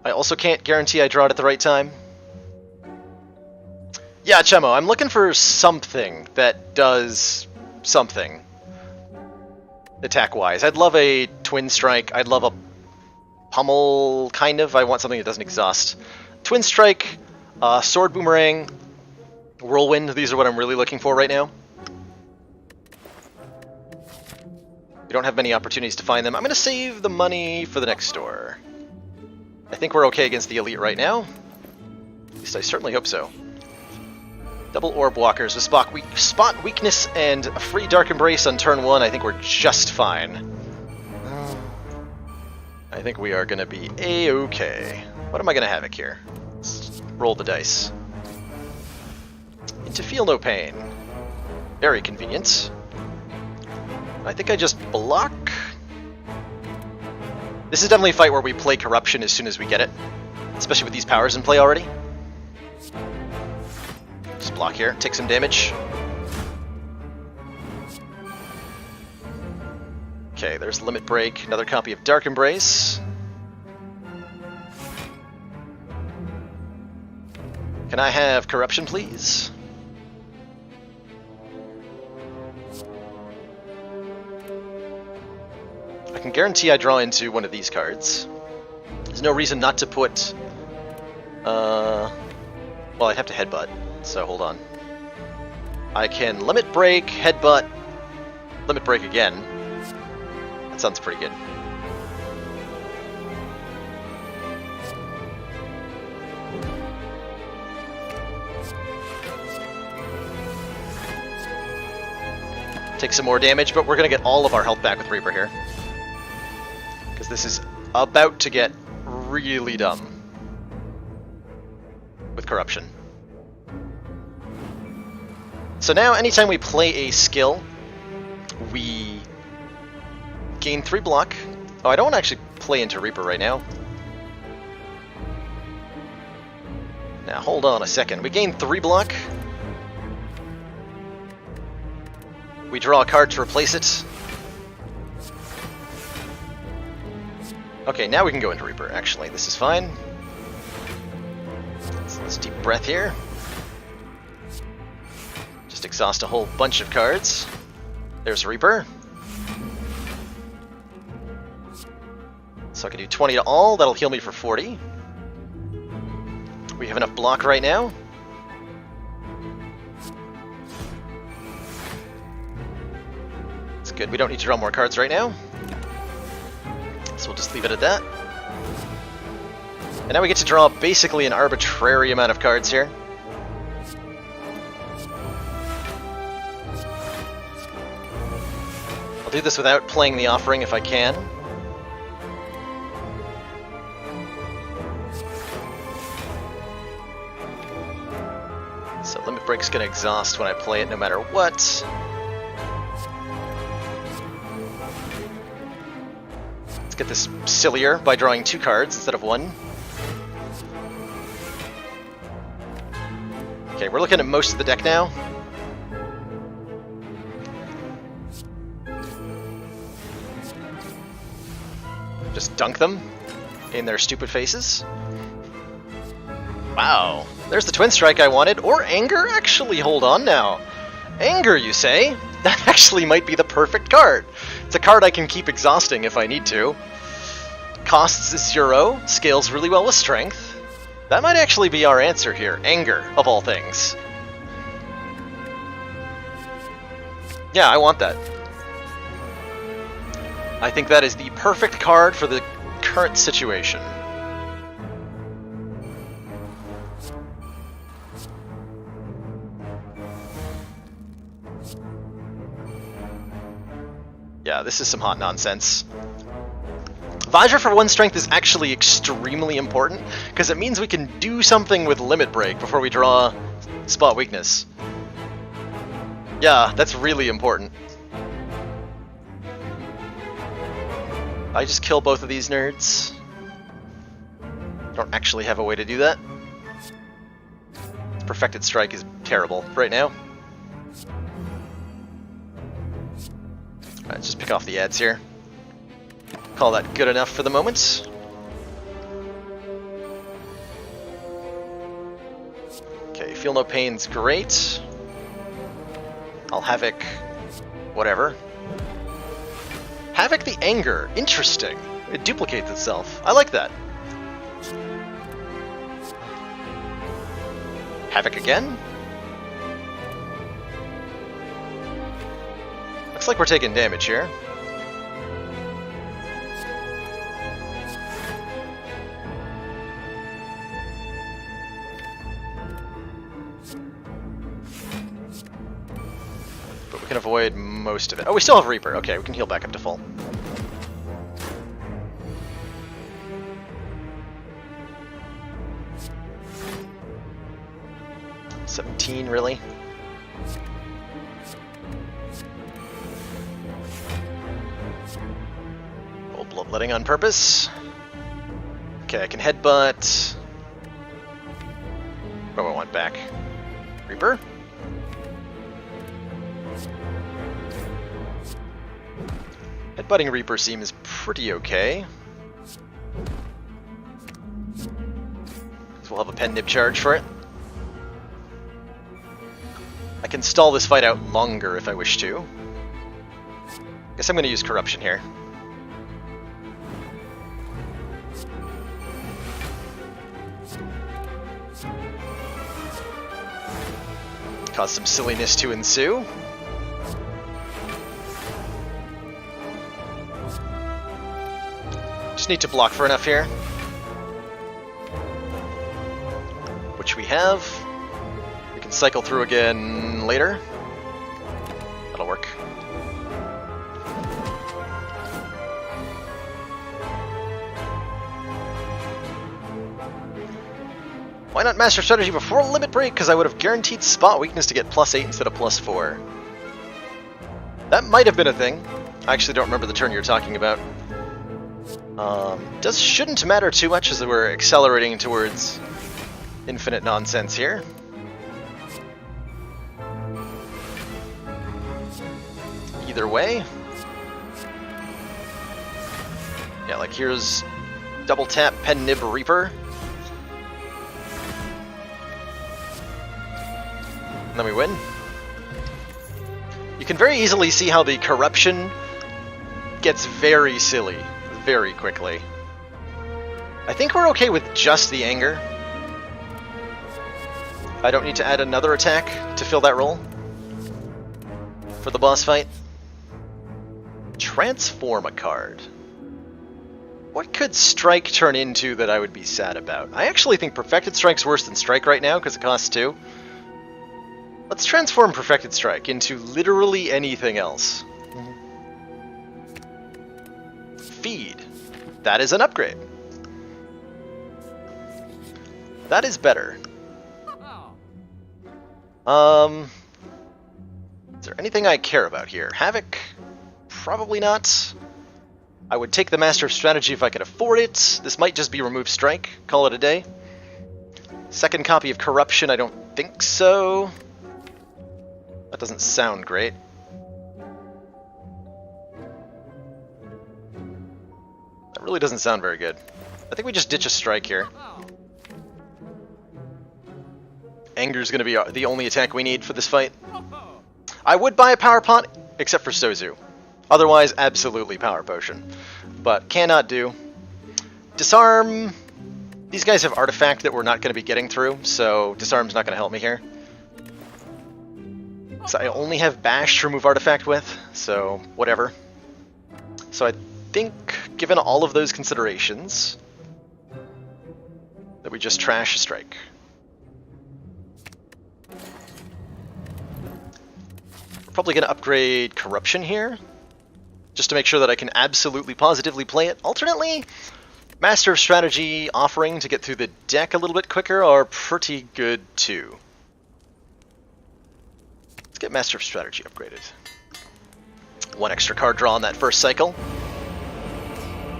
[SPEAKER 1] I also can't guarantee I draw it at the right time. Yeah, Chemo, I'm looking for something that does something attack-wise. I'd love a Twin Strike. I'd love a Pummel, kind of. I want something that doesn't exhaust. Twin Strike, Sword Boomerang, Whirlwind, these are what I'm really looking for right now. We don't have many opportunities to find them. I'm going to save the money for the next store. I think we're okay against the elite right now. At least I certainly hope so. Double Orb Walkers with Spot Weakness and a free Dark Embrace on turn 1. I think we're just fine. I think we are going to be A-okay. What am I going to havoc here? Let's roll the dice. To Feel No Pain. Very convenient. I think I just block. This is definitely a fight where we play Corruption as soon as we get it, especially with these powers in play already. Just block here, take some damage. Okay, there's Limit Break, another copy of Dark Embrace. Can I have Corruption, please? I can guarantee I draw into one of these cards. There's no reason not to put... well, I'd have to Headbutt, so hold on. I can Limit Break, Headbutt, Limit Break again. That sounds pretty good. Take some more damage, but we're going to get all of our health back with Reaper here. Because this is about to get really dumb with Corruption. So now, anytime we play a skill, we gain 3 block. Oh, I don't want to actually play into Reaper right now. Now, hold on a second. We gain 3 block. We draw a card to replace it. Okay, now we can go into Reaper, actually. This is fine. Let's deep breath here. Just exhaust a whole bunch of cards. There's Reaper. So I can do 20 to all. That'll heal me for 40. We have enough block right now. It's good. We don't need to draw more cards right now. So we'll just leave it at that. And now we get to draw basically an arbitrary amount of cards here. I'll do this without playing the Offering if I can. So Limit Break's going to exhaust when I play it no matter what. Let's get this sillier by drawing 2 cards instead of 1. Okay, we're looking at most of the deck now. Just dunk them in their stupid faces. Wow, there's the Twin Strike I wanted. Or Anger? Actually, hold on now. Anger, you say? That actually might be the perfect card. It's a card I can keep exhausting if I need to. Costs 0, scales really well with Strength. That might actually be our answer here. Anger, of all things. Yeah, I want that. I think that is the perfect card for the current situation. Yeah, this is some hot nonsense. Visor for 1 strength is actually extremely important, because it means we can do something with Limit Break before we draw Spot Weakness. Yeah, that's really important. I just kill both of these nerds. Don't actually have a way to do that. Perfected Strike is terrible right now. Alright, let's just pick off the ads here. Call that good enough for the moment. Okay, Feel No Pain's great. I'll Havoc whatever. Havoc the Anger. Interesting. It duplicates itself. I like that. Havoc again? Looks like we're taking damage here. But we can avoid most of it. Oh, we still have Reaper. Okay, we can heal back up to full. $17, really? Roll bloodletting on purpose. Okay, I can headbutt. What do I want back? Reaper? Headbutting Reaper seems pretty okay. So we'll have a pen nib charge for it. I can stall this fight out longer if I wish to. Guess I'm going to use Corruption here. Cause some silliness to ensue. Just need to block for enough here. Which we have. We can cycle through again later. That'll work. Why not Master Strategy before Limit Break? Because I would have guaranteed Spot Weakness to get +8 instead of +4. That might have been a thing. I actually don't remember the turn you're talking about. Shouldn't matter too much as we're accelerating towards infinite nonsense here. Either way. Yeah, like here's double tap Pen Nib Reaper. And then we win. You can very easily see how the corruption gets very silly very quickly. I think we're okay with just the anger. I don't need to add another attack to fill that role for the boss fight. Transform a card. What could Strike turn into that I would be sad about? I actually think Perfected Strike's worse than Strike right now because it costs 2. Let's transform Perfected Strike into literally anything else. Feed. That is an upgrade. That is better. Is there anything I care about here? Havoc? Probably not. I would take the Master of Strategy if I could afford it. This might just be Remove Strike. Call it a day. Second copy of Corruption, I don't think so. That doesn't sound great. That really doesn't sound very good. I think we just ditch a strike here. Anger's going to be the only attack we need for this fight. I would buy a Power Pot, except for Sozu. Otherwise, absolutely Power Potion. But cannot do. Disarm. These guys have Artifact that we're not going to be getting through, so Disarm's not going to help me here. So I only have Bash to remove Artifact with, so whatever. So I think, given all of those considerations, that we just trash a strike. We're probably going to upgrade Corruption here, just to make sure that I can absolutely positively play it. Alternately, Master of Strategy offering to get through the deck a little bit quicker are pretty good too. Let's get Master of Strategy upgraded. 1 extra card draw on that first cycle.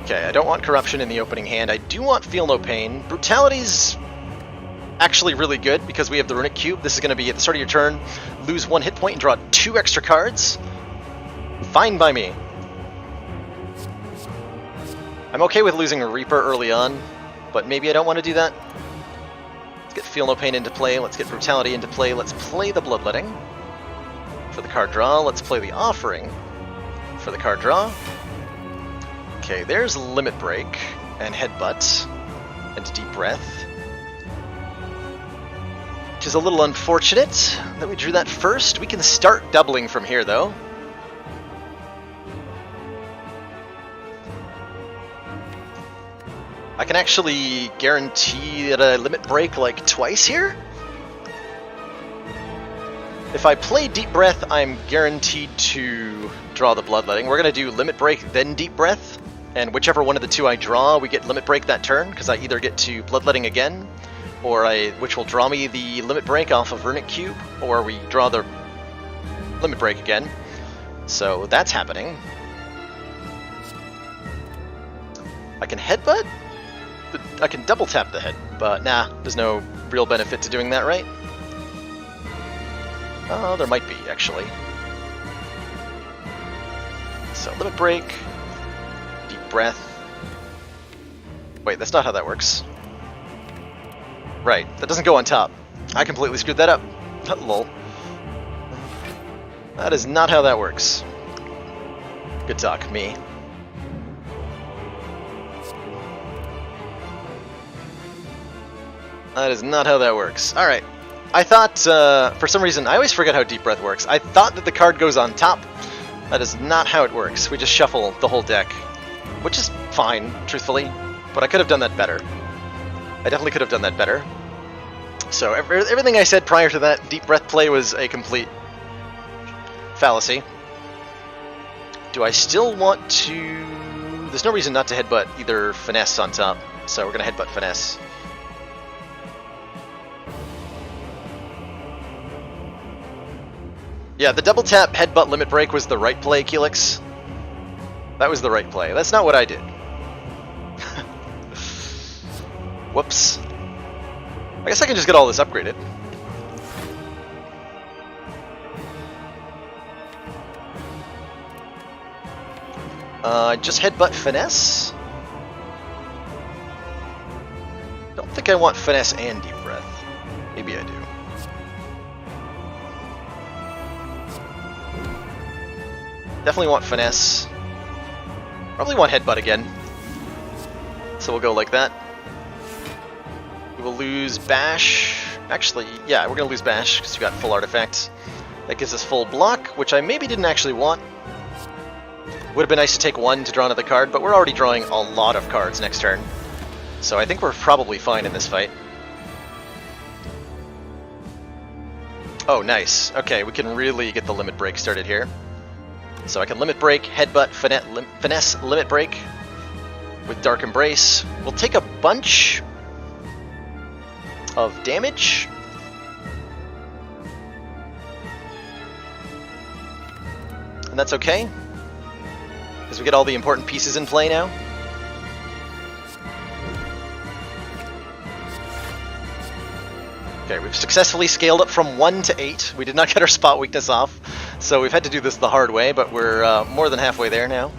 [SPEAKER 1] Okay, I don't want Corruption in the opening hand. I do want Feel No Pain. Brutality's actually really good because we have the Runic Cube. This is going to be at the start of your turn, lose 1 hit point and draw 2 extra cards. Fine by me. I'm okay with losing a Reaper early on, but maybe I don't want to do that. Let's get Feel No Pain into play. Let's get Brutality into play. Let's play the Bloodletting for the card draw. Let's play the Offering for the card draw. Okay, there's Limit Break and Headbutt and Deep Breath. Which is a little unfortunate that we drew that first. We can start doubling from here, though. I can actually guarantee that I Limit Break like twice here. If I play Deep Breath, I'm guaranteed to draw the Bloodletting. We're going to do Limit Break, then Deep Breath. And whichever one of the two I draw, we get Limit Break that turn, because I either get to Bloodletting again, or which will draw me the Limit Break off of Runic Cube, or we draw the Limit Break again. So that's happening. I can headbutt? I can double tap the head, but nah, there's no real benefit to doing that, right? Oh, there might be, actually. So, limit break, deep breath. Wait, that's not how that works. Right, that doesn't go on top. I completely screwed that up. Lol. That is not how that works. Good talk, me. That is not how that works. Alright. I thought, for some reason, I always forget how Deep Breath works. I thought that the card goes on top. That is not how it works. We just shuffle the whole deck. Which is fine, truthfully. But I could have done that better. I definitely could have done that better. So, everything I said prior to that Deep Breath play was a complete fallacy. Do I still want to... There's no reason not to headbutt either Finesse on top. So we're going to headbutt Finesse. Yeah, the double tap headbutt limit break was the right play, Keelix. That was the right play. That's not what I did. Whoops. I guess I can just get all this upgraded. Just headbutt Finesse? Don't think I want Finesse and Deep Breath. Maybe I do. Definitely want Finesse. Probably want Headbutt again. So we'll go like that. We will lose Bash. Actually, yeah, we're going to lose Bash because we got full artifact. That gives us full block, which I maybe didn't actually want. Would have been nice to take one to draw another card, but we're already drawing a lot of cards next turn. So I think we're probably fine in this fight. Oh, nice. Okay, we can really get the limit break started here. So I can limit break, headbutt, finesse, limit break with Dark Embrace. We'll take a bunch of damage. And that's okay, because we get all the important pieces in play now. Okay, we've successfully scaled up from 1 to 8. We did not get our spot weakness off, so we've had to do this the hard way, but we're more than halfway there now.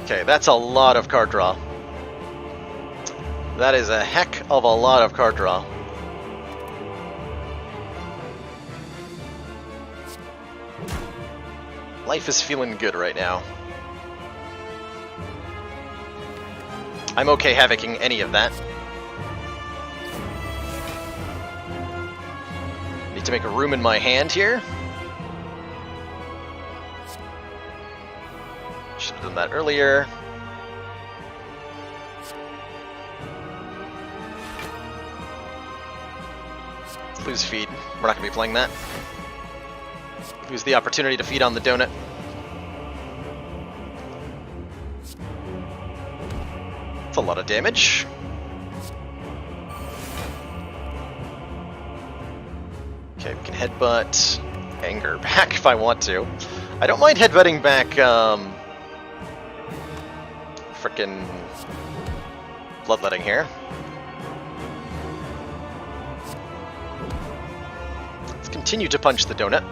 [SPEAKER 1] Okay, that's a lot of card draw. That is a heck of a lot of card draw. Life is feeling good right now. I'm okay havocing any of that. Need to make a room in my hand here. Should have done that earlier. Lose feed. We're not going to be playing that. Lose the opportunity to feed on the donut. That's a lot of damage. Okay, we can headbutt Anger back if I want to. I don't mind headbutting back frickin' Bloodletting here. Let's continue to punch the donut.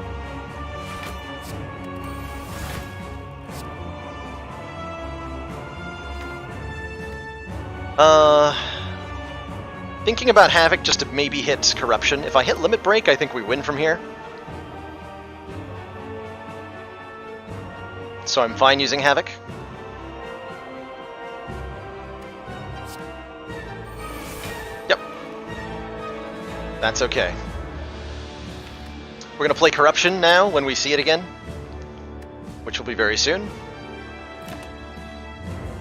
[SPEAKER 1] Thinking about Havoc just to maybe hit Corruption. If I hit Limit Break, I think we win from here. So I'm fine using Havoc. Yep. That's okay. We're gonna play Corruption now when we see it again, which will be very soon.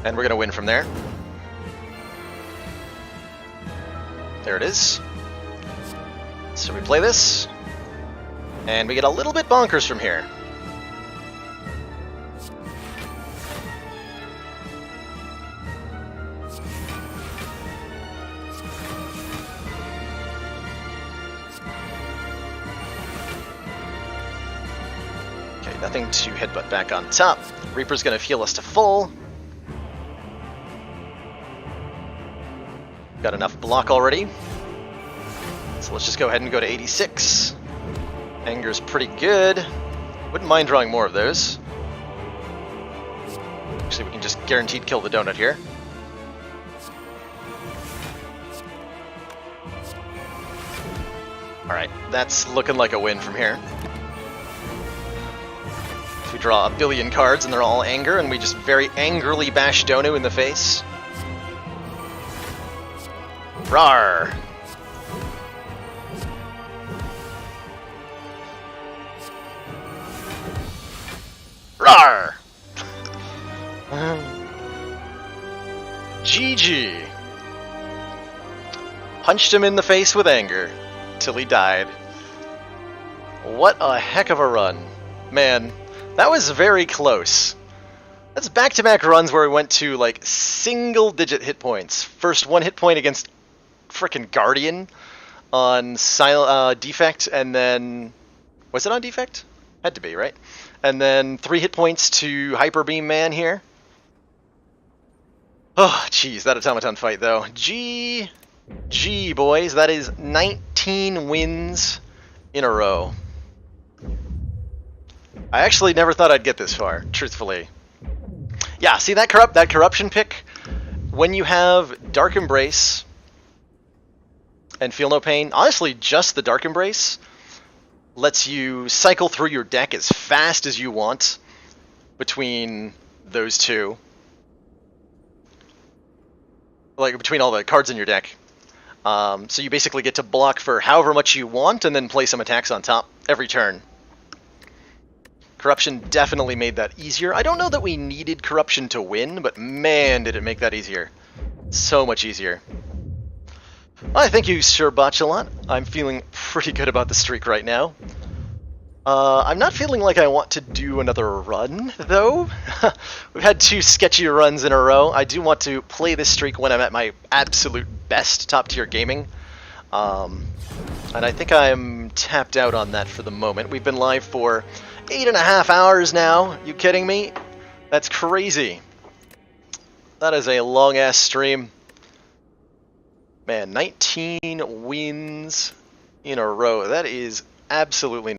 [SPEAKER 1] And we're gonna win from there. There it is. So we play this, and we get a little bit bonkers from here. Nothing to headbutt back on top. Reaper's gonna heal us to full. Got enough block already. So let's just go ahead and go to 86. Anger's pretty good. Wouldn't mind drawing more of those. Actually, we can just guaranteed kill the donut here. Alright, that's looking like a win from here. We draw a billion cards and they're all anger, and we just very angrily bash Donu in the face. Rawr! Rawr! GG! Punched him in the face with anger till he died. What a heck of a run. Man, that was very close. That's back-to-back runs where we went to, like, single-digit hit points. First 1 hit point against frickin' Guardian on Defect, and then... Was it on Defect? Had to be, right? And then 3 hit points to Hyper Beam Man here. Oh, jeez, that automaton fight, though. GG, boys. That is 19 wins in a row. I actually never thought I'd get this far, truthfully. Yeah, see that corruption pick? When you have Dark Embrace and Feel No Pain, honestly, just the Dark Embrace lets you cycle through your deck as fast as you want between those two. Like, between all the cards in your deck. So you basically get to block for however much you want and then play some attacks on top every turn. Corruption definitely made that easier. I don't know that we needed Corruption to win, but man, did it make that easier. So much easier. Well, thank you, Sir Botchalot. I'm feeling pretty good about the streak right now. I'm not feeling like I want to do another run, though. We've had 2 sketchy runs in a row. I do want to play this streak when I'm at my absolute best top-tier gaming. And I think I'm tapped out on that for the moment. We've been live for 8.5 hours now. You kidding me? That's crazy. That is a long-ass stream. Man, 19 wins in a row. That is absolutely